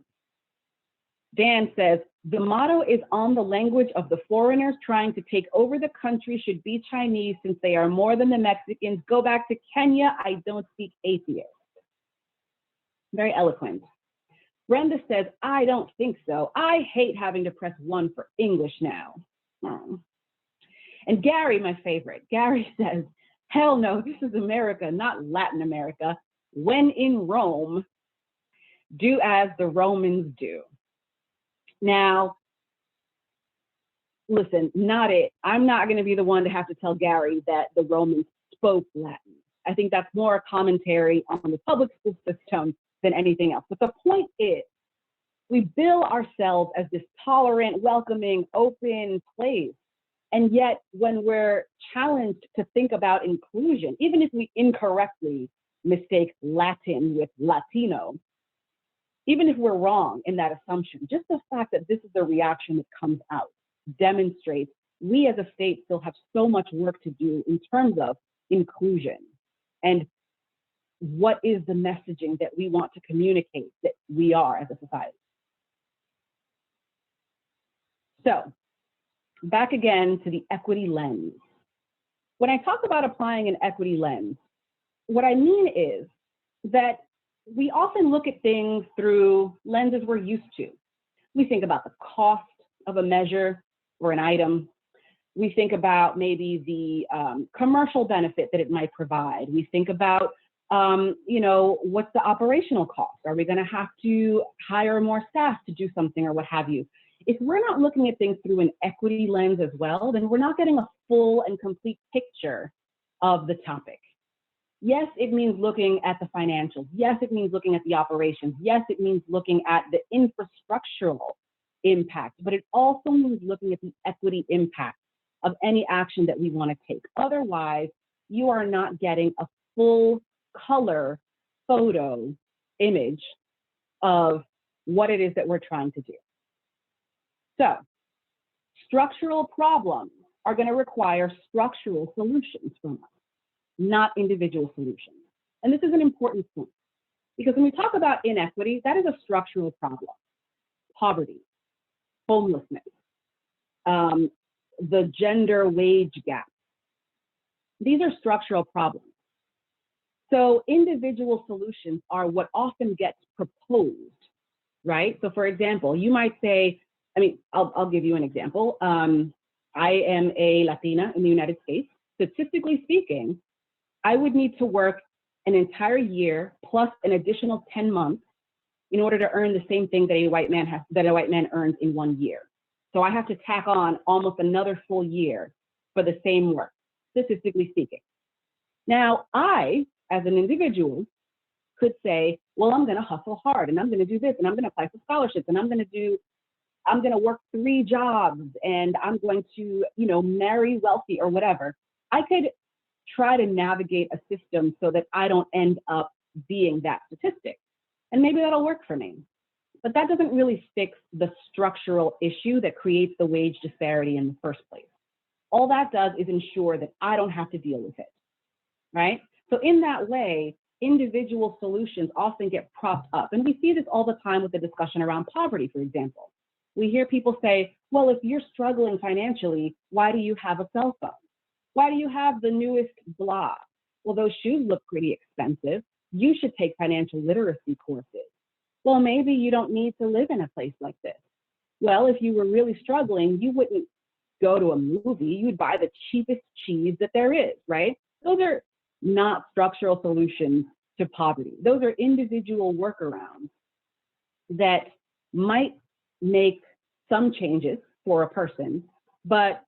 Dan says, the motto is on the language of the foreigners trying to take over the country should be Chinese since they are more than the Mexicans. Go back to Kenya. I don't speak atheist. Very eloquent. Brenda says, I don't think so. I hate having to press 1 for English now. And Gary, my favorite, Gary says, hell no, this is America, not Latin America. When in Rome, do as the Romans do. Now, listen, not it. I'm not going to be the one to have to tell Gary that the Romans spoke Latin. I think that's more a commentary on the public school system than anything else. But the point is, we bill ourselves as this tolerant, welcoming, open place. And yet, when we're challenged to think about inclusion, even if we incorrectly mistake Latin with Latino, even if we're wrong in that assumption, just the fact that this is the reaction that comes out demonstrates we as a state still have so much work to do in terms of inclusion and what is the messaging that we want to communicate that we are as a society. So back again to the equity lens. When I talk about applying an equity lens, what I mean is that we often look at things through lenses we're used to. We think about the cost of a measure or an item. We think about maybe the commercial benefit that it might provide. We think about, what's the operational cost? Are we going to have to hire more staff to do something or what have you? If we're not looking at things through an equity lens as well, then we're not getting a full and complete picture of the topic. Yes, it means looking at the financials. Yes, it means looking at the operations. Yes, it means looking at the infrastructural impact, but it also means looking at the equity impact of any action that we want to take. Otherwise, you are not getting a full color photo image of what it is that we're trying to do. So, structural problems are going to require structural solutions from us, not individual solutions. And this is an important point, because when we talk about inequity, that is a structural problem. Poverty, homelessness, the gender wage gap. These are structural problems. So individual solutions are what often gets proposed, right? So for example, you might say, I'll give you an example. I am a Latina in the United States. Statistically speaking, I would need to work an entire year plus an additional 10 months in order to earn the same thing that a white man earns in 1 year. So I have to tack on almost another full year for the same work, statistically speaking. Now, I, as an individual, could say, well, I'm going to hustle hard and I'm going to do this and I'm going to apply for scholarships and I'm going to work 3 jobs and I'm going to, marry wealthy or whatever. I could try to navigate a system so that I don't end up being that statistic. And maybe that'll work for me. But that doesn't really fix the structural issue that creates the wage disparity in the first place. All that does is ensure that I don't have to deal with it, right? So in that way, individual solutions often get propped up. And we see this all the time with the discussion around poverty, for example. We hear people say, well, if you're struggling financially, why do you have a cell phone? Why do you have the newest blah? Well, those shoes look pretty expensive. You should take financial literacy courses. Well, maybe you don't need to live in a place like this. Well, if you were really struggling, you wouldn't go to a movie, you'd buy the cheapest cheese that there is, right? Those are not structural solutions to poverty. Those are individual workarounds that might make some changes for a person, but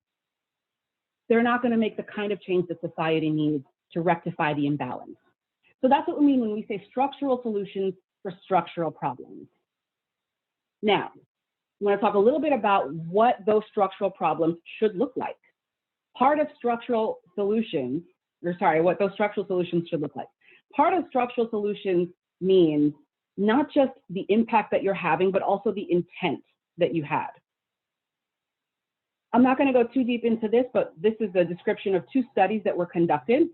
they're not going to make the kind of change that society needs to rectify the imbalance. So that's what we mean when we say structural solutions for structural problems. Now, I want to talk a little bit about what those structural problems should look like. Part of structural solutions, what those structural solutions should look like. Part of structural solutions means not just the impact that you're having, but also the intent that you had. I'm not going to go too deep into this, but this is a description of 2 studies that were conducted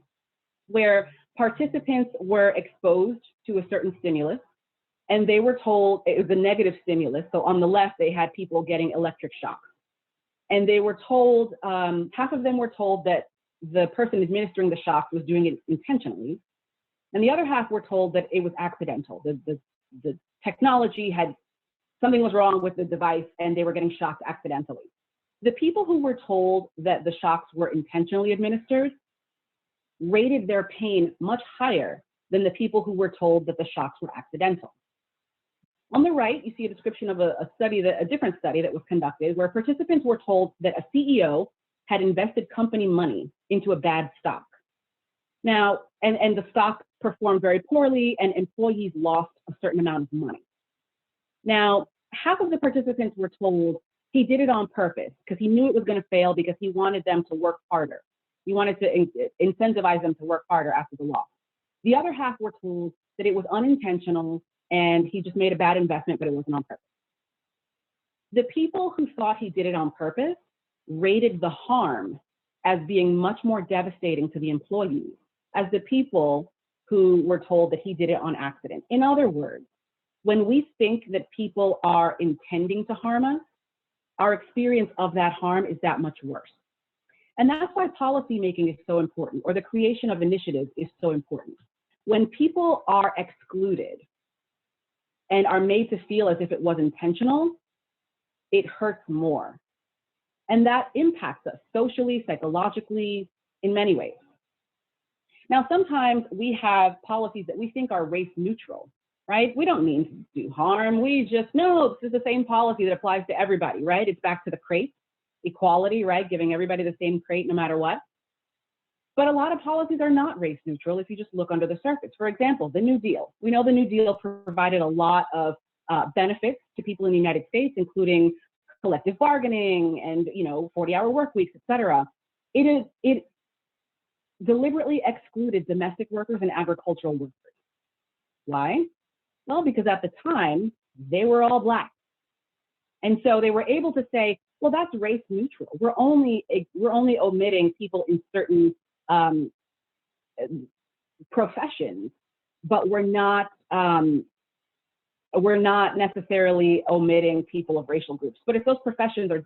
where participants were exposed to a certain stimulus and they were told it was a negative stimulus. So on the left, they had people getting electric shocks. And they were told, half of them were told that the person administering the shocks was doing it intentionally. And the other half were told that it was accidental. The technology had, something was wrong with the device and they were getting shocked accidentally. The people who were told that the shocks were intentionally administered rated their pain much higher than the people who were told that the shocks were accidental. On the right, you see a description of a different study that was conducted where participants were told that a CEO had invested company money into a bad stock. Now, and the stock performed very poorly and employees lost a certain amount of money. Now, half of the participants were told he did it on purpose because he knew it was going to fail because he wanted them to work harder. He wanted to incentivize them to work harder after the loss. The other half were told that it was unintentional and he just made a bad investment, but it wasn't on purpose. The people who thought he did it on purpose rated the harm as being much more devastating to the employees as the people who were told that he did it on accident. In other words, when we think that people are intending to harm us, our experience of that harm is that much worse. And that's why policymaking is so important, or the creation of initiatives is so important. When people are excluded and are made to feel as if it was intentional, it hurts more. And that impacts us socially, psychologically, in many ways. Now, sometimes we have policies that we think are race neutral, right? We don't mean to do harm. We just know this is the same policy that applies to everybody, right? It's back to the crate, equality, right? Giving everybody the same crate no matter what. But a lot of policies are not race neutral if you just look under the surface. For example, the New Deal. We know the New Deal provided a lot of benefits to people in the United States, including collective bargaining and 40-hour work weeks, et cetera. It deliberately excluded domestic workers and agricultural workers. Why? Well, because at the time, they were all Black. And so they were able to say, well, that's race neutral. We're only omitting people in certain professions, but we're not necessarily omitting people of racial groups. But if those professions are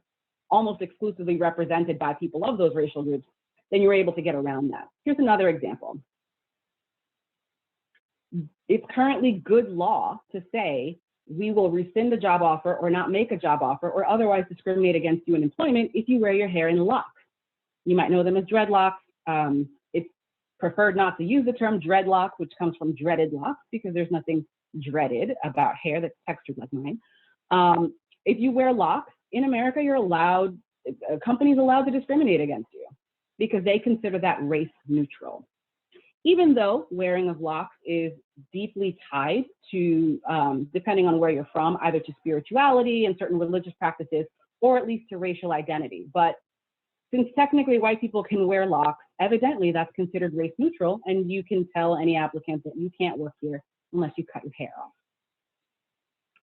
almost exclusively represented by people of those racial groups, then you're able to get around that. Here's another example. It's currently good law to say we will rescind a job offer or not make a job offer or otherwise discriminate against you in employment if you wear your hair in locks. You might know them as dreadlocks. It's preferred not to use the term dreadlock, which comes from dreaded locks, because there's nothing dreaded about hair that's textured like mine. If you wear locks in America, you're allowed, companies allowed to discriminate against you because they consider that race neutral. even though wearing of locks is deeply tied to, depending on where you're from, either to spirituality and certain religious practices, or at least to racial identity. But since technically white people can wear locks, evidently that's considered race neutral, and you can tell any applicant that you can't work here unless you cut your hair off.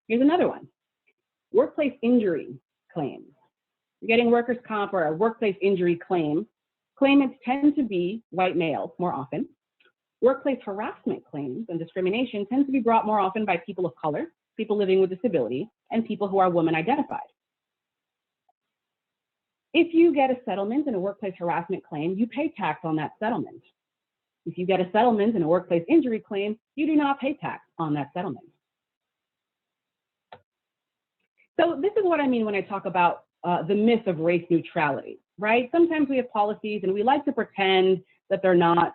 Here's another one. Workplace injury claims. You're getting workers' comp or a workplace injury claim. Claimants tend to be white males more often. Workplace harassment claims and discrimination tend to be brought more often by people of color, people living with disability, and people who are women identified. If you get a settlement in a workplace harassment claim, you pay tax on that settlement. If you get a settlement in a workplace injury claim, you do not pay tax on that settlement. So this is what I mean when I talk about the myth of race neutrality, right? Sometimes we have policies and we like to pretend that they're not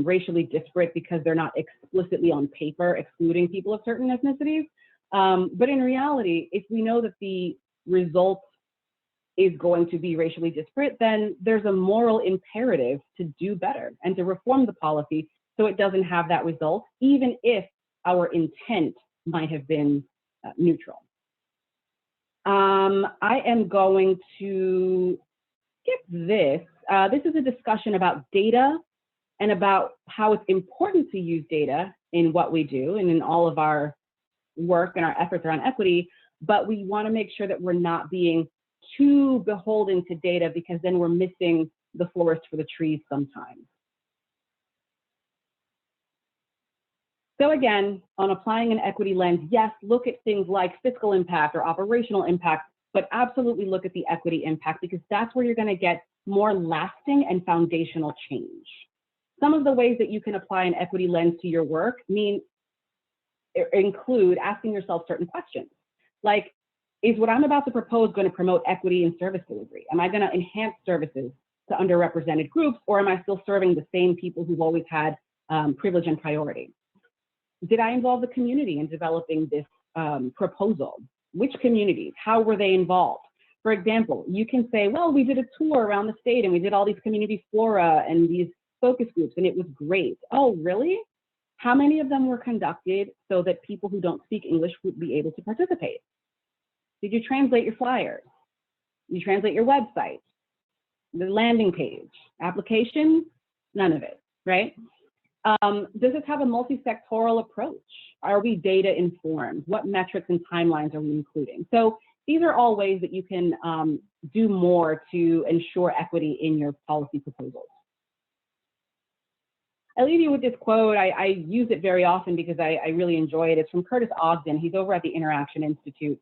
racially disparate because they're not explicitly on paper excluding people of certain ethnicities. But in reality, if we know that the result is going to be racially disparate, then there's a moral imperative to do better and to reform the policy so it doesn't have that result, even if our intent might have been neutral. I am going to skip this. This is a discussion about data and about how it's important to use data in what we do and in all of our work and our efforts around equity, but we want to make sure that we're not being too beholden to data, because then we're missing the forest for the trees sometimes. So again, on applying an equity lens, yes, look at things like fiscal impact or operational impact, but absolutely look at the equity impact, because that's where you're going to get more lasting and foundational change. Some of the ways that you can apply an equity lens to your work include asking yourself certain questions, like, is what I'm about to propose going to promote equity in service delivery? Am I going to enhance services to underrepresented groups, or am I still serving the same people who've always had privilege and priority? Did I involve the community in developing this proposal? Which communities? How were they involved? For example, you can say, well, we did a tour around the state and we did all these community fora and these focus groups, and it was great. Oh, really? How many of them were conducted so that people who don't speak English would be able to participate? Did you translate your flyers? Did you translate your website, the landing page, application? None of it, right? Does this have a multi-sectoral approach? Are we data informed? What metrics and timelines are we including? So these are all ways that you can do more to ensure equity in your policy proposals. I leave you with this quote. I use it very often because I really enjoy it. It's from Curtis Ogden. He's over at the Interaction Institute.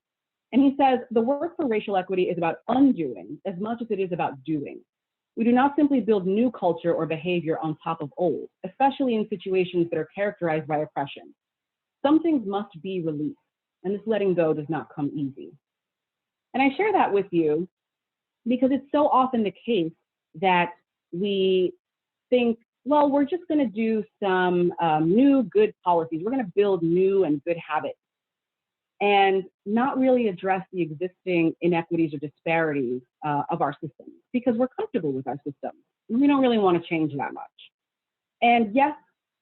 And he says, the work for racial equity is about undoing as much as it is about doing. We do not simply build new culture or behavior on top of old, especially in situations that are characterized by oppression. Some things must be released, and this letting go does not come easy. And I share that with you because it's so often the case that we think, well, we're just going to do some new good policies. We're going to build new and good habits, and not really address the existing inequities or disparities of our systems, because we're comfortable with our system. We don't really want to change that much. And yes,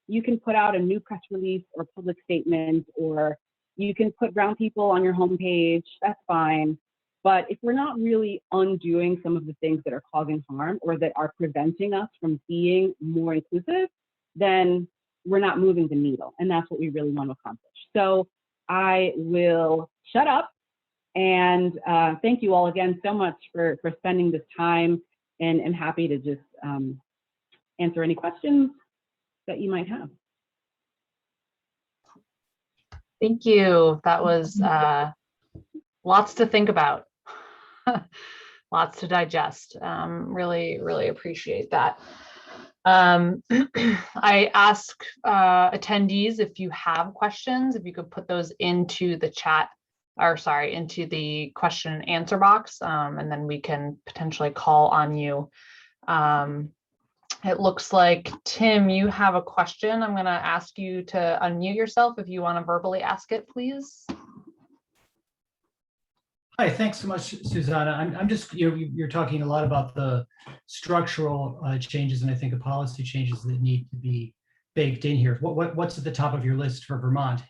you can put out a new press release or public statement, or you can put brown people on your homepage, that's fine. But if we're not really undoing some of the things that are causing harm or that are preventing us from being more inclusive, then we're not moving the needle. And that's what we really want to accomplish. So I will shut up, and thank you all again so much for spending this time, and I'm happy to just answer any questions that you might have. Thank you. That was lots to think about, lots to digest. Really, really appreciate that. I ask attendees, if you have questions, if you could put those into the chat, or sorry, into the question and answer box, and then we can potentially call on you. It looks like, Tim, you have a question. I'm going to ask you to unmute yourself if you want to verbally ask it, please. Hi, thanks so much, Xusana. I'm just, you're talking a lot about the structural changes, and I think the policy changes that need to be baked in here? What's at the top of your list for Vermont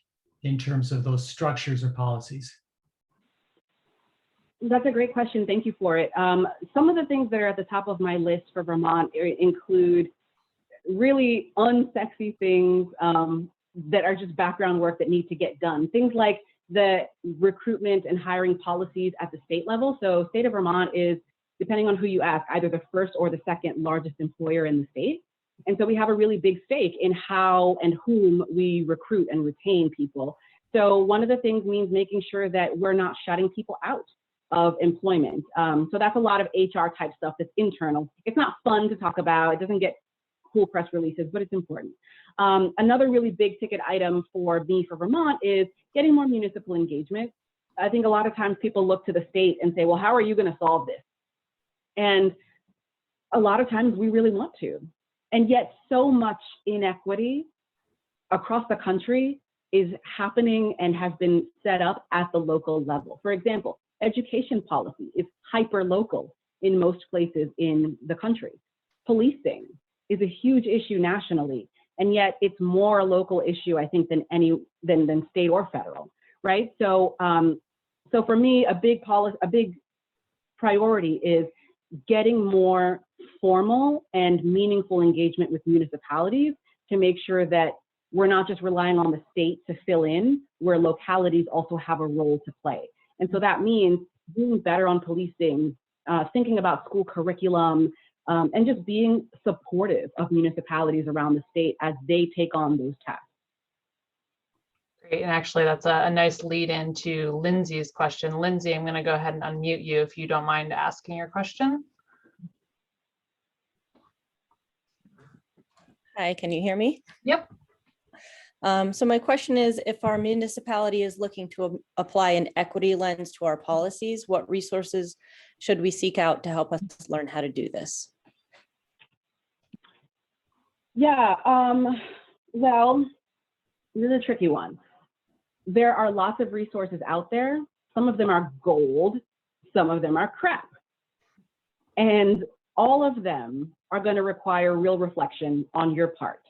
in terms of those structures or policies? That's a great question. Thank you for it. Some of the things that are at the top of my list for Vermont include really unsexy things that are just background work that need to get done. Things like the recruitment and hiring policies at the state level. So state of Vermont is, depending on who you ask, either the first or the second largest employer in the state. And so we have a really big stake in how and whom we recruit and retain people. So one of the things means making sure that we're not shutting people out of employment. So that's a lot of HR type stuff that's internal. It's not fun to talk about. It doesn't get cool press releases, but it's important. Another really big ticket item for me for Vermont is getting more municipal engagement. I think a lot of times people look to the state and say, well, how are you going to solve this? And a lot of times we really want to. And yet so much inequity across the country is happening and has been set up at the local level. For example, education policy is hyper local in most places in the country. Policing is a huge issue nationally, and yet it's more a local issue, I think, than state or federal, right? So, so for me, a big priority is getting more formal and meaningful engagement with municipalities to make sure that we're not just relying on the state to fill in, where localities also have a role to play. And so that means doing better on policing, thinking about school curriculum, and just being supportive of municipalities around the state as they take on those tasks. Great, and actually that's a nice lead into Lindsay's question. Lindsay, I'm going to go ahead and unmute you if you don't mind asking your question. Hi, can you hear me? Yep. So my question is, if our municipality is looking to apply an equity lens to our policies, what resources should we seek out to help us learn how to do this? Yeah, well, this is a tricky one. There are lots of resources out there. Some of them are gold, some of them are crap. And all of them are going to require real reflection on your part.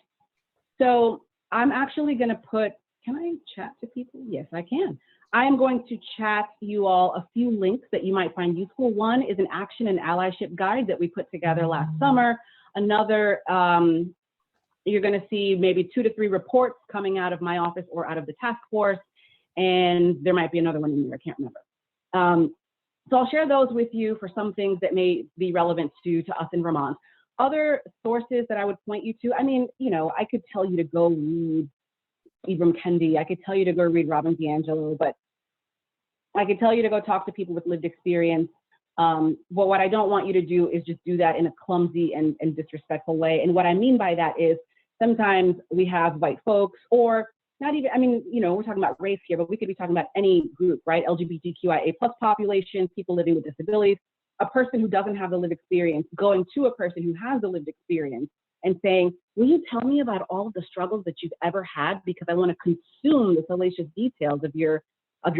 So I'm actually going to put, can I chat to people? Yes, I can. I am going to chat you all a few links that you might find useful. One is an action and allyship guide that we put together last summer. Another, you're going to see maybe 2 to 3 reports coming out of my office or out of the task force. And there might be another one in there, I can't remember. So I'll share those with you for some things that may be relevant to us in Vermont. Other sources that I would point you to, I mean, you know, I could tell you to go read Ibram Kendi, I could tell you to go read Robin DiAngelo, but I could tell you to go talk to people with lived experience. But what I don't want you to do is just do that in a clumsy and disrespectful way. And what I mean by that is sometimes we have white folks, or not even, I mean, you know, we're talking about race here, but we could be talking about any group, right? LGBTQIA+ populations, people living with disabilities, a person who doesn't have the lived experience going to a person who has the lived experience and saying, will you tell me about all of the struggles that you've ever had, because I want to consume the salacious details of your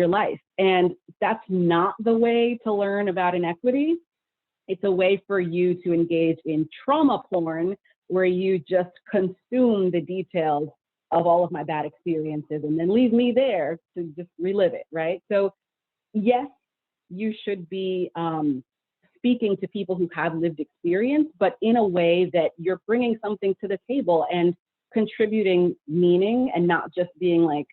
life. And that's not the way to learn about inequity. It's a way for you to engage in trauma porn, where you just consume the details of all of my bad experiences and then leave me there to just relive it, right? So yes, you should be speaking to people who have lived experience, but in a way that you're bringing something to the table and contributing meaning, and not just being like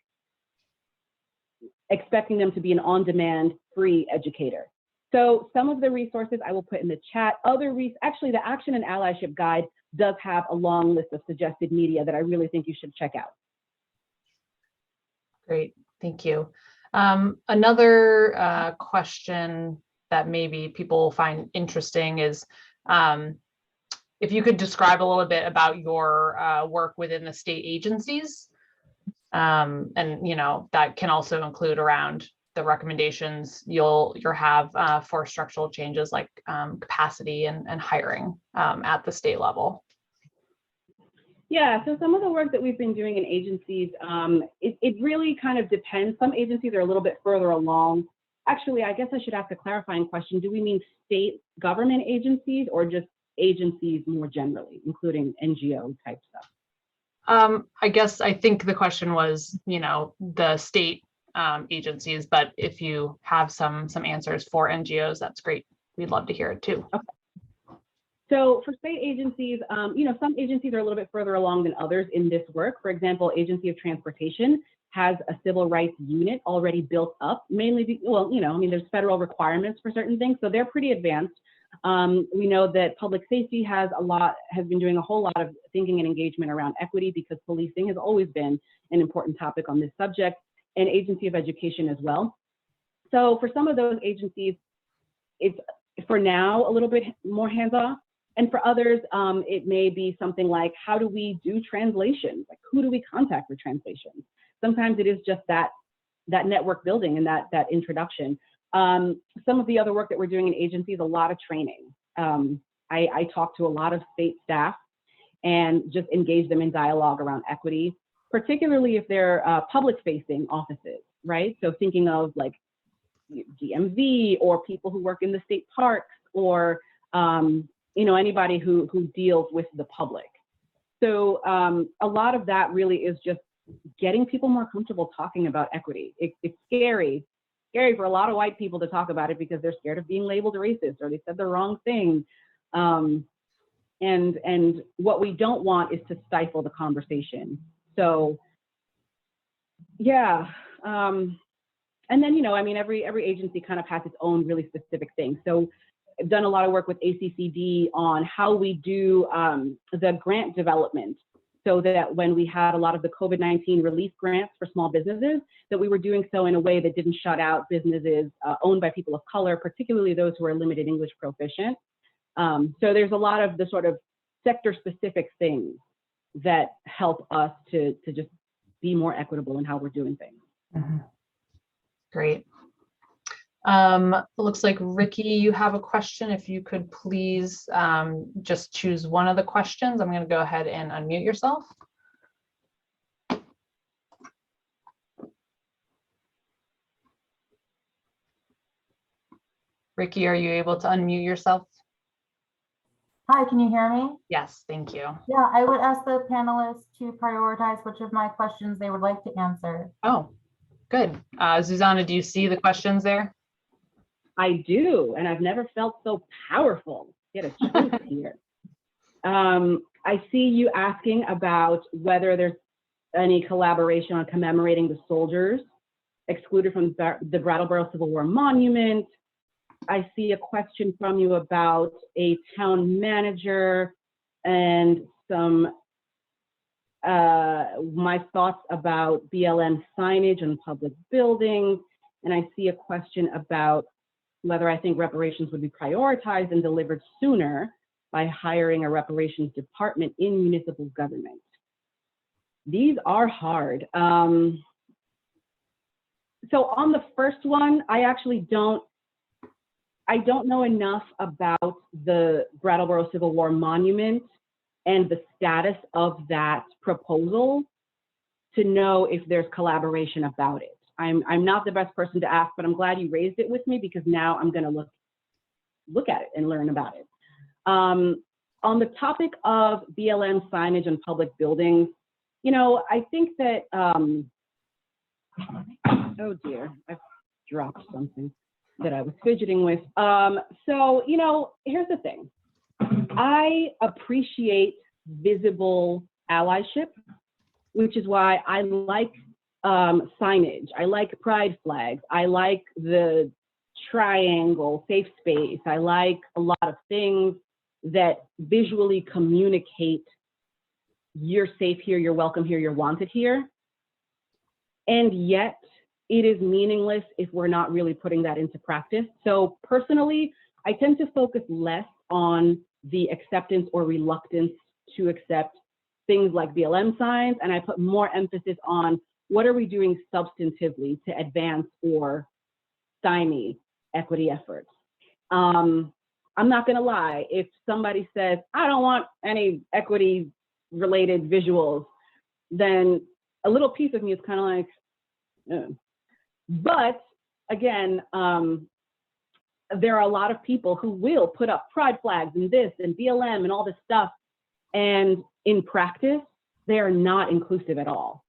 expecting them to be an on-demand free educator. So some of the resources I will put in the chat. Actually, the Action and Allyship Guide does have a long list of suggested media that I really think you should check out. Great, thank you. Another question that maybe people find interesting is if you could describe a little bit about your work within the state agencies. And you know, that can also include around the recommendations you'll have for structural changes like capacity and hiring at the state level. Yeah, so some of the work that we've been doing in agencies, it really kind of depends. Some agencies are a little bit further along. Actually, I guess I should ask a clarifying question. Do we mean state government agencies or just agencies more generally, including NGO type stuff? I guess I think the question was, the state agencies, but if you have some answers for NGOs, that's great. We'd love to hear it too. Okay. So for state agencies, some agencies are a little bit further along than others in this work. For example, Agency of Transportation has a civil rights unit already built up, mainly, there's federal requirements for certain things, so they're pretty advanced. We know that public safety has been doing a whole lot of thinking and engagement around equity, because policing has always been an important topic on this subject, and Agency of Education as well. So for some of those agencies, it's for now a little bit more hands-off. And for others, it may be something like, how do we do translations? Like, who do we contact for translations? Sometimes it is just that network building and that introduction. Some of the other work that we're doing in agencies, a lot of training. I talk to a lot of state staff and just engage them in dialogue around equity, particularly if they're public-facing offices, right? So thinking of like DMV or people who work in the state parks, or anybody who deals with the public. So a lot of that really is just getting people more comfortable talking about equity. It's scary for a lot of white people to talk about it, because they're scared of being labeled racist, or they said the wrong thing. And what we don't want is to stifle the conversation. So yeah. And then, every agency kind of has its own really specific thing. So I've done a lot of work with ACCD on how we do the grant development, so that when we had a lot of the COVID-19 relief grants for small businesses, that we were doing so in a way that didn't shut out businesses owned by people of color, particularly those who are limited English proficient. So there's a lot of the sort of sector-specific things that help us to just be more equitable in how we're doing things. Mm-hmm. Great. It looks like Ricky, you have a question. If you could please just choose one of the questions. I'm going to go ahead and unmute yourself. Ricky, are you able to unmute yourself? Hi, can you hear me? Yes, thank you. Yeah, I would ask the panelists to prioritize which of my questions they would like to answer. Oh, good. Xusana, do you see the questions there? I do, and I've never felt so powerful. Get a truth here. I see you asking about whether there's any collaboration on commemorating the soldiers excluded from the Brattleboro Civil War Monument. I see a question from you about a town manager and some my thoughts about BLM signage on public buildings. And I see a question about whether I think reparations would be prioritized and delivered sooner by hiring a reparations department in municipal government. These are hard. So on the first one, I don't know enough about the Brattleboro Civil War Monument and the status of that proposal to know if there's collaboration about it. I'm not the best person to ask, but I'm glad you raised it with me, because now I'm going to look at it and learn about it. On the topic of BLM signage on public buildings, I think that, oh dear, I've dropped something that I was fidgeting with. So, here's the thing. I appreciate visible allyship, which is why I like signage. I like pride flags. I like the triangle safe space. I like a lot of things that visually communicate you're safe here, you're welcome here, you're wanted here. And yet it is meaningless if we're not really putting that into practice. So personally, I tend to focus less on the acceptance or reluctance to accept things like BLM signs, and I put more emphasis on what are we doing substantively to advance or stymie equity efforts. I'm not gonna lie, if somebody says, I don't want any equity related visuals, then a little piece of me is kind of like, But again, there are a lot of people who will put up pride flags and this and BLM and all this stuff. And in practice, they are not inclusive at all.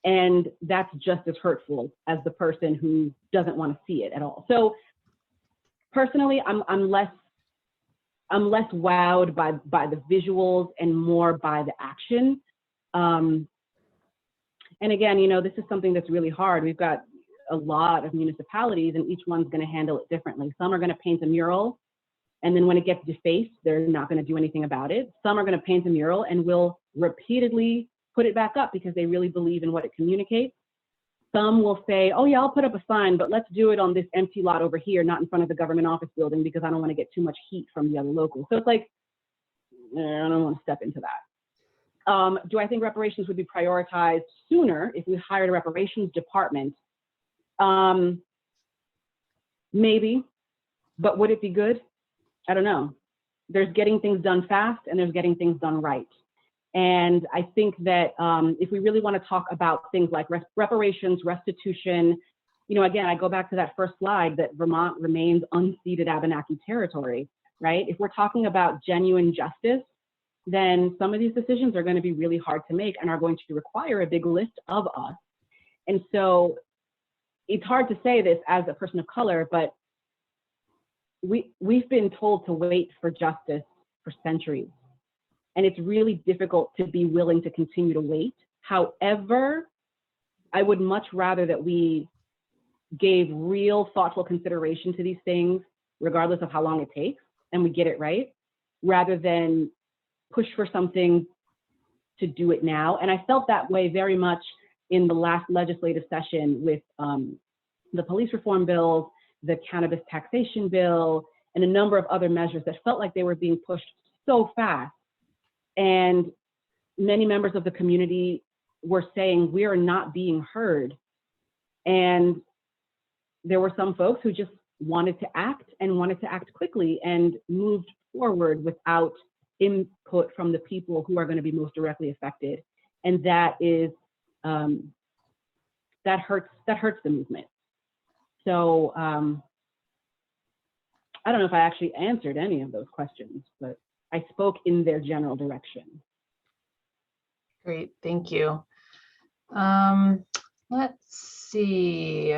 And that's just as hurtful as the person who doesn't want to see it at all. So personally, I'm less wowed by the visuals and more by the action. And again, this is something that's really hard. We've got a lot of municipalities and each one's going to handle it differently. Some are going to paint a mural, and then when it gets defaced, they're not going to do anything about it. Some are going to paint a mural and will repeatedly put it back up because they really believe in what it communicates. Some will say, oh yeah, I'll put up a sign, but let's do it on this empty lot over here, not in front of the government office building because I don't want to get too much heat from the other locals. So it's like, I don't want to step into that. Do I think reparations would be prioritized sooner if we hired a reparations department? Maybe, but would it be good? I don't know. There's getting things done fast and there's getting things done right. And I think that if we really want to talk about things like reparations, restitution, again, I go back to that first slide that Vermont remains unceded Abenaki territory, right? If we're talking about genuine justice, then some of these decisions are going to be really hard to make and are going to require a big list of us. And so it's hard to say this as a person of color, but we've been told to wait for justice for centuries. And it's really difficult to be willing to continue to wait. However, I would much rather that we gave real thoughtful consideration to these things, regardless of how long it takes, and we get it right, rather than push for something to do it now. And I felt that way very much in the last legislative session with the police reform bills, the cannabis taxation bill, and a number of other measures that felt like they were being pushed so fast. And many members of the community were saying, we are not being heard. And there were some folks who just wanted to act and wanted to act quickly and moved forward without input from the people who are going to be most directly affected. And that is, that hurts the movement. So I don't know if I actually answered any of those questions, but I spoke in their general direction. Great, thank you. Let's see.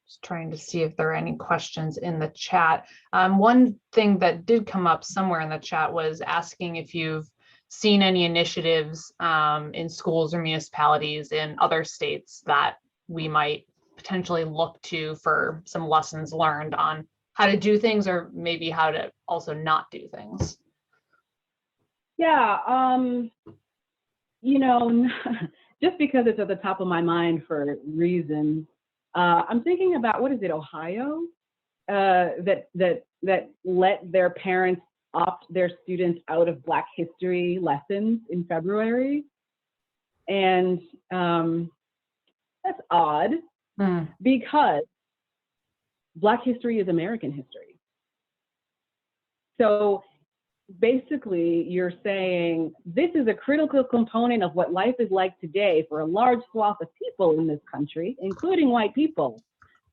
Just trying to see if there are any questions in the chat. One thing that did come up somewhere in the chat was asking if you've seen any initiatives in schools or municipalities in other states that we might potentially look to for some lessons learned on how to do things, or maybe how to also not do things. Yeah, just because it's at the top of my mind for reasons, I'm thinking about, what is it, Ohio, that let their parents opt their students out of Black history lessons in February. And that's odd because Black history is American history. So basically you're saying this is a critical component of what life is like today for a large swath of people in this country, including white people.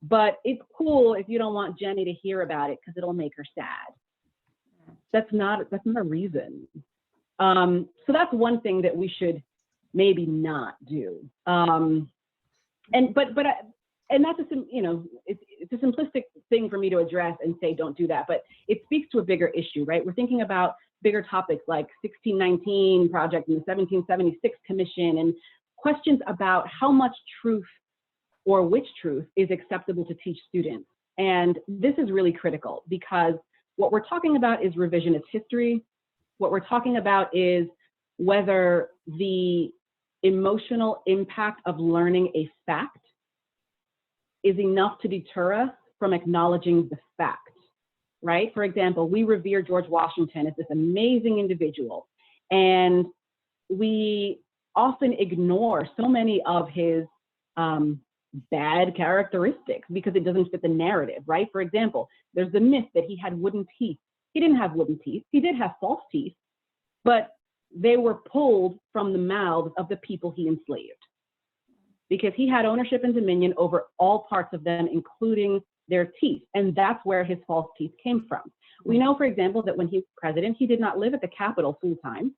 But it's cool if you don't want Jenny to hear about it because it'll make her sad. That's not a reason. So that's one thing that we should maybe not do. And that's it's a simplistic thing for me to address and say don't do that, but it speaks to a bigger issue, right? We're thinking about bigger topics like 1619 Project and the 1776 Commission, and questions about how much truth or which truth is acceptable to teach students. And this is really critical because what we're talking about is revisionist history. What we're talking about is whether the emotional impact of learning a fact is enough to deter us from acknowledging the fact, right? For example, we revere George Washington as this amazing individual, and we often ignore so many of his bad characteristics because it doesn't fit the narrative, right? For example, there's the myth that he had wooden teeth. He didn't have wooden teeth. He did have false teeth, but they were pulled from the mouths of the people he enslaved, because he had ownership and dominion over all parts of them, including their teeth. And that's where his false teeth came from. We know, for example, that when he was president, he did not live at the Capitol full time.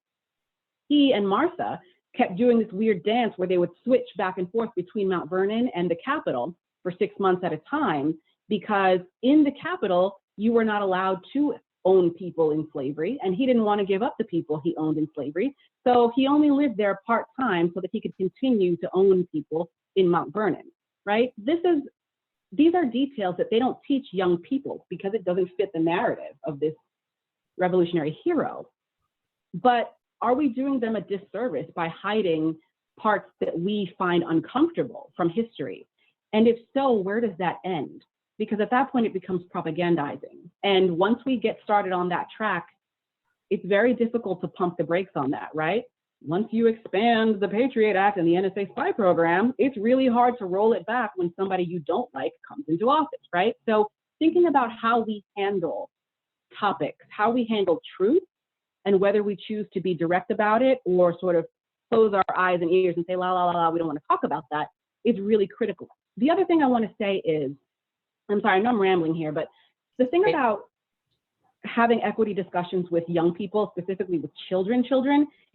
he and Martha kept doing this weird dance where they would switch back and forth between Mount Vernon and the Capitol for 6 months at a time, because in the Capitol, you were not allowed to own people in slavery, and he didn't want to give up the people he owned in slavery. So he only lived there part-time so that he could continue to own people in Mount Vernon, right? These are details that they don't teach young people because it doesn't fit the narrative of this revolutionary hero. But are we doing them a disservice by hiding parts that we find uncomfortable from history? And if so, where does that end? Because at that point it becomes propagandizing. And once we get started on that track, it's very difficult to pump the brakes on that, right? Once you expand the Patriot Act and the NSA spy program, it's really hard to roll it back when somebody you don't like comes into office, right? So thinking about how we handle topics, how we handle truth, and whether we choose to be direct about it or sort of close our eyes and ears and say, la, la, la, la, we don't want to talk about that, is really critical. The other thing I want to say is, I'm sorry, I know I'm rambling here, but the thing about having equity discussions with young people, specifically with children,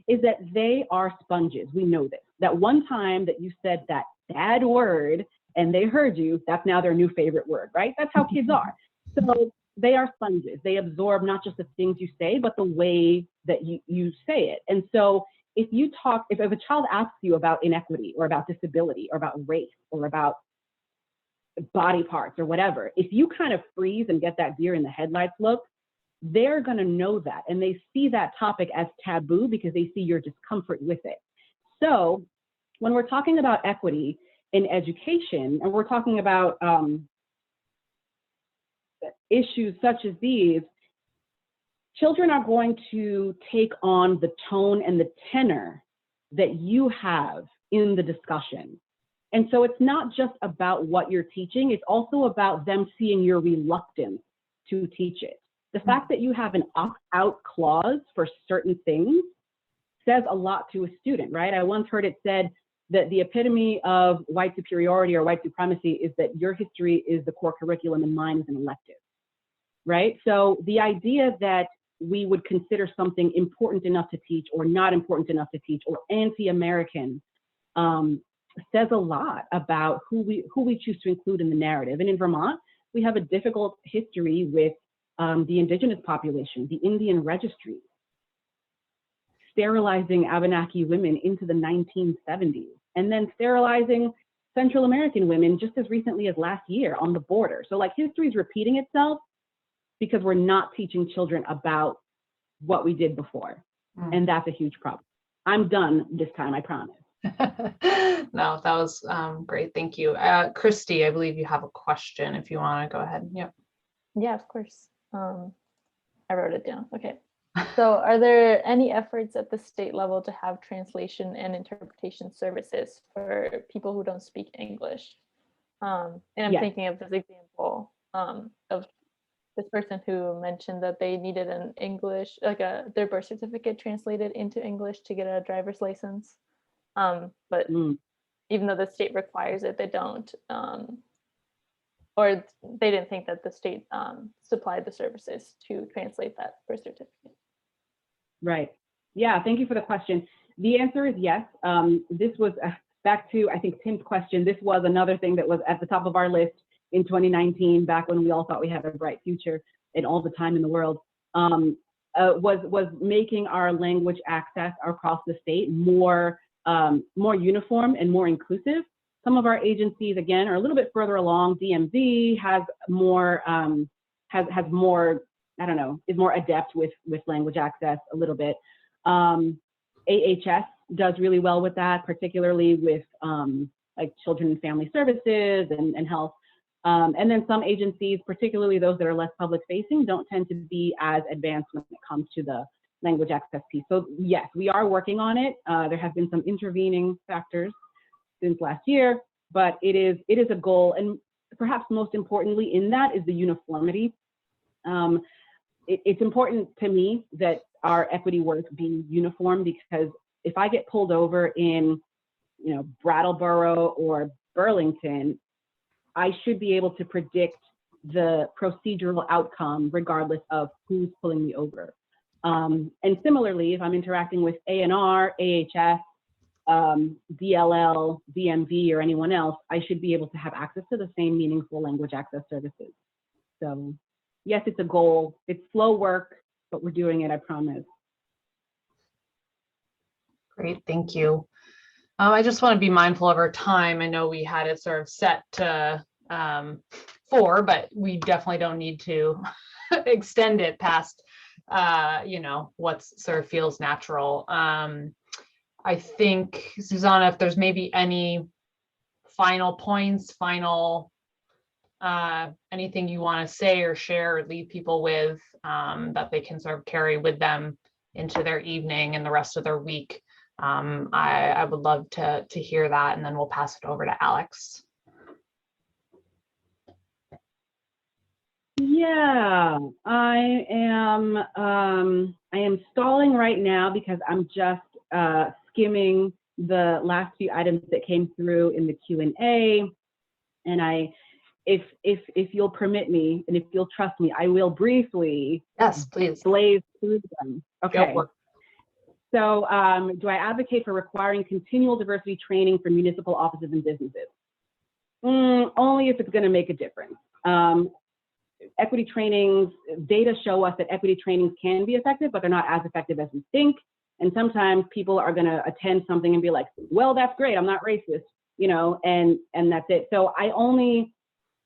is that they are sponges. We know this. That one time that you said that bad word and they heard you, that's now their new favorite word, right? That's how kids are. So they are sponges. They absorb not just the things you say, but the way that you say it. And so if a child asks you about inequity or about disability or about race or about body parts or whatever, if you kind of freeze and get that deer in the headlights look, they're going to know that, and they see that topic as taboo because they see your discomfort with it. So when we're talking about equity in education, and we're talking about issues such as these, children are going to take on the tone and the tenor that you have in the discussion. And so it's not just about what you're teaching, it's also about them seeing your reluctance to teach it. The fact that you have an opt-out clause for certain things says a lot to a student, right? I once heard it said that the epitome of white superiority or white supremacy is that your history is the core curriculum and mine is an elective, right? So the idea that we would consider something important enough to teach or not important enough to teach or anti-American says a lot about who we choose to include in the narrative. And in Vermont, we have a difficult history with the indigenous population, the Indian registry, sterilizing Abenaki women into the 1970s, and then sterilizing Central American women just as recently as last year on the border. So like history is repeating itself because we're not teaching children about what we did before. And that's a huge problem. I'm done this time, I promise. No, that was great. Thank you. Christy, I believe you have a question if you want to go ahead. Yep. Yeah, of course. I wrote it down. Okay. So are there any efforts at the state level to have translation and interpretation services for people who don't speak English? And I'm thinking of this example of this person who mentioned that they needed an English, like their birth certificate translated into English to get a driver's license. But even though the state requires it, they don't. Or they didn't think that the state supplied the services to translate that birth certificate. Right. Yeah, thank you for the question. The answer is yes. This was back to, I think, Tim's question. This was another thing that was at the top of our list in 2019, back when we all thought we had a bright future and all the time in the world, was making our language access across the state more uniform and more inclusive. Some of our agencies, again, are a little bit further along. DMV has more, has more, I don't know, is more adept with language access a little bit. AHS does really well with that, particularly with like children and family services and health. And then some agencies, particularly those that are less public facing, don't tend to be as advanced when it comes to the language access piece. So yes, we are working on it. There have been some intervening factors since last year, but it is a goal. And perhaps most importantly in that is the uniformity. It's important to me that our equity work be uniform, because if I get pulled over in, Brattleboro or Burlington, I should be able to predict the procedural outcome regardless of who's pulling me over. And similarly, if I'm interacting with ANR, AHS, DLL, DMV, or anyone else, I should be able to have access to the same meaningful language access services. So yes, it's a goal. It's slow work, but we're doing it, I promise. Great, thank you. I just want to be mindful of our time. I know we had it sort of set to 4, but we definitely don't need to extend it past, you know, what sort of feels natural. I think, Xusana, if there's maybe any final points, anything you want to say or share or leave people with that they can sort of carry with them into their evening and the rest of their week, I would love to hear that, and then we'll pass it over to Alex. Yeah, I am stalling right now because I'm just skimming the last few items that came through in the Q&A, and if you'll permit me and if you'll trust me, I will briefly Yes, please blaze through them. Okay. Go. So do I advocate for requiring continual diversity training for municipal offices and businesses? Only if it's going to make a difference. Equity trainings, data show us that equity trainings can be effective, but they're not as effective as we think. And sometimes people are going to attend something and be like, well, that's great, I'm not racist, you know, and that's it. So I only,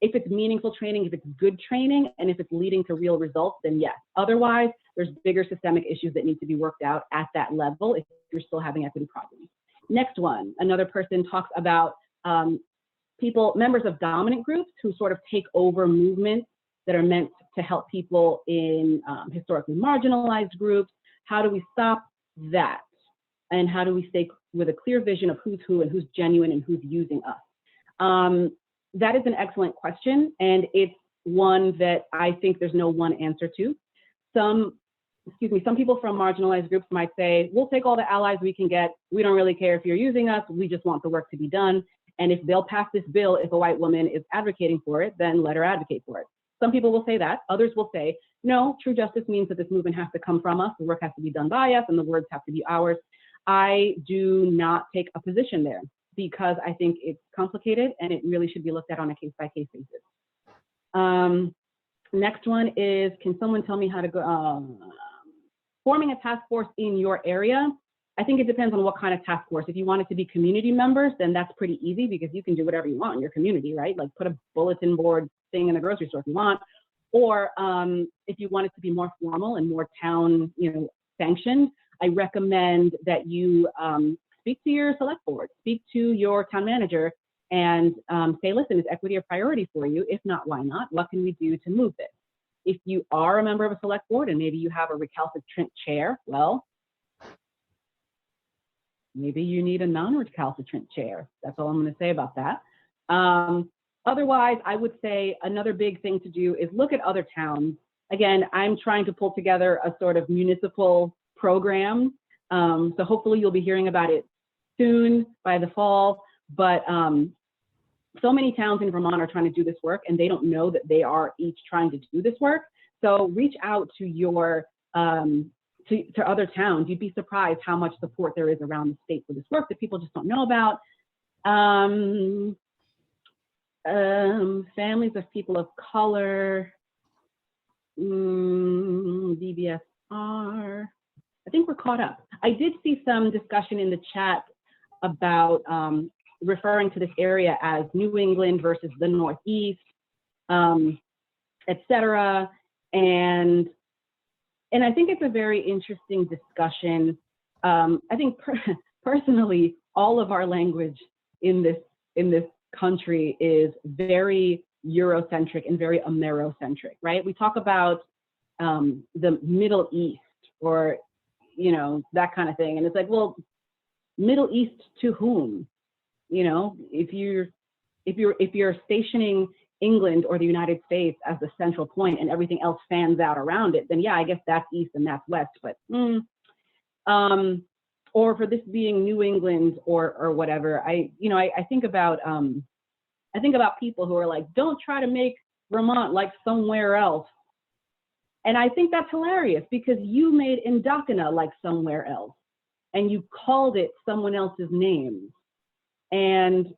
if it's meaningful training, if it's good training, and if it's leading to real results, then yes. Otherwise, there's bigger systemic issues that need to be worked out at that level if you're still having equity problems. Next one, another person talks about members of dominant groups who sort of take over movements that are meant to help people in historically marginalized groups. How do we stop that? And how do we stay with a clear vision of who's who and who's genuine and who's using us? That is an excellent question, and it's one that I think there's no one answer to. Some people from marginalized groups might say, we'll take all the allies we can get. We don't really care if you're using us. We just want the work to be done. And if they'll pass this bill, if a white woman is advocating for it, then let her advocate for it. Some people will say that. Others will say, no, true justice means that this movement has to come from us. The work has to be done by us, and the words have to be ours. I do not take a position there because I think it's complicated and it really should be looked at on a case-by-case basis. Next one is, can someone tell me how to go, forming a task force in your area? I think it depends on what kind of task force. If you want it to be community members, then that's pretty easy because you can do whatever you want in your community, right? Like put a bulletin board thing in the grocery store if you want. Or if you want it to be more formal and more town, sanctioned, I recommend that you speak to your select board, speak to your town manager, and say, listen, is equity a priority for you? If not, why not? What can we do to move this? If you are a member of a select board and maybe you have a recalcitrant chair, well, maybe you need a non-recalcitrant chair. That's all I'm going to say about that. Otherwise, I would say another big thing to do is look at other towns. Again, I'm trying to pull together a sort of municipal program. So hopefully you'll be hearing about it soon by the fall. But so many towns in Vermont are trying to do this work and they don't know that they are each trying to do this work. So reach out to your to other towns. You'd be surprised how much support there is around the state for this work that people just don't know about. Families of people of color, DBSR. I think we're caught up. I did see some discussion in the chat about referring to this area as New England versus the Northeast, et cetera. And I think it's a very interesting discussion. I think personally, all of our language in this country is very Eurocentric and very Amerocentric, right? We talk about the Middle East or, that kind of thing. And it's like, well, Middle East to whom? If you're stationing England or the United States as the central point and everything else fans out around it, then yeah, I guess that's East and that's West, but or for this being New England or whatever, I think about people who are like, don't try to make Vermont like somewhere else. And I think that's hilarious because you made Indocana like somewhere else and you called it someone else's name. And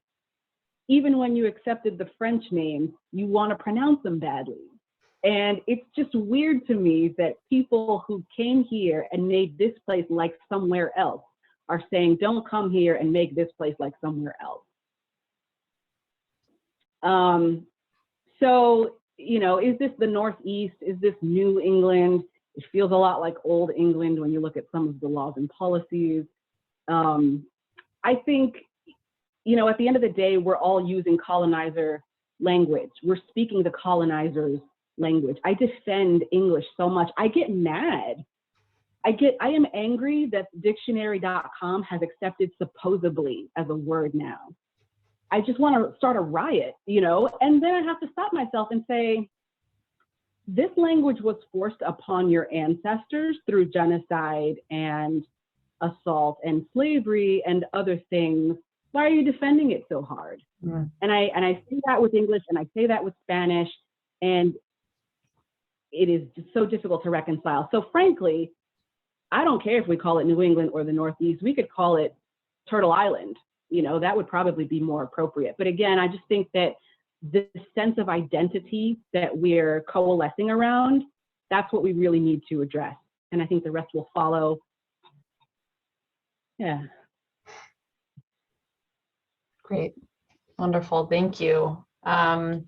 even when you accepted the French names, you want to pronounce them badly. And it's just weird to me that people who came here and made this place like somewhere else are saying, don't come here and make this place like somewhere else. So, you know, is this the Northeast? Is this New England? It feels a lot like Old England when you look at some of the laws and policies. I think, you know, at the end of the day, we're all using colonizer language. We're speaking the colonizers' language. I defend English so much. I get mad. I am angry that dictionary.com has accepted supposedly as a word now. I just want to start a riot, you know, and then I have to stop myself and say, this language was forced upon your ancestors through genocide and assault and slavery and other things. Why are you defending it so hard? Mm. And I say that with English and I say that with Spanish, and it is just so difficult to reconcile. So frankly, I don't care if we call it New England or the Northeast. We could call it Turtle Island. You know, that would probably be more appropriate. But again, I just think that the sense of identity that we're coalescing around, that's what we really need to address. And I think the rest will follow. Yeah. Great. Wonderful. Thank you. Alex,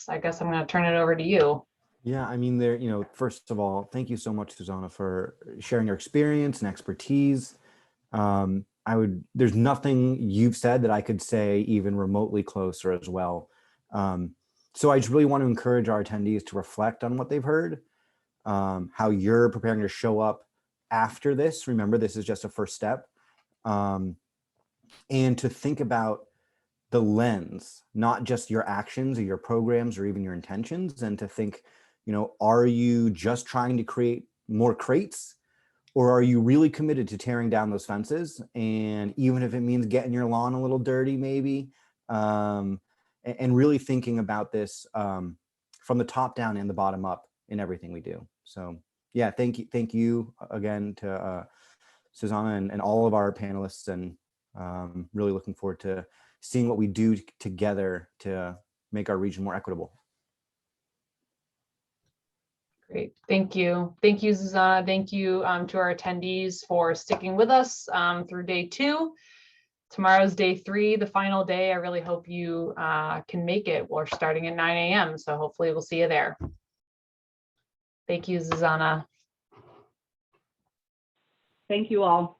I guess I'm going to turn it over to you. Yeah, I mean, you know, first of all, thank you so much, Xusana, for sharing your experience and expertise. There's nothing you've said that I could say even remotely closer as well. So I just really want to encourage our attendees to reflect on what they've heard, how you're preparing to show up after this. Remember, this is just a first step. And to think about the lens, not just your actions or your programs or even your intentions, and to think, you know, are you just trying to create more crates, or are you really committed to tearing down those fences? And even if it means getting your lawn a little dirty, maybe, and really thinking about this from the top down and the bottom up in everything we do. So yeah, thank you again to Xusana and all of our panelists, and really looking forward to seeing what we do together to make our region more equitable. Great. Thank you. Thank you, Xusana. Thank you to our attendees for sticking with us through day 2. Tomorrow's day 3, the final day. I really hope you can make it. We're starting at 9 a.m. So hopefully we'll see you there. Thank you, Xusana. Thank you all.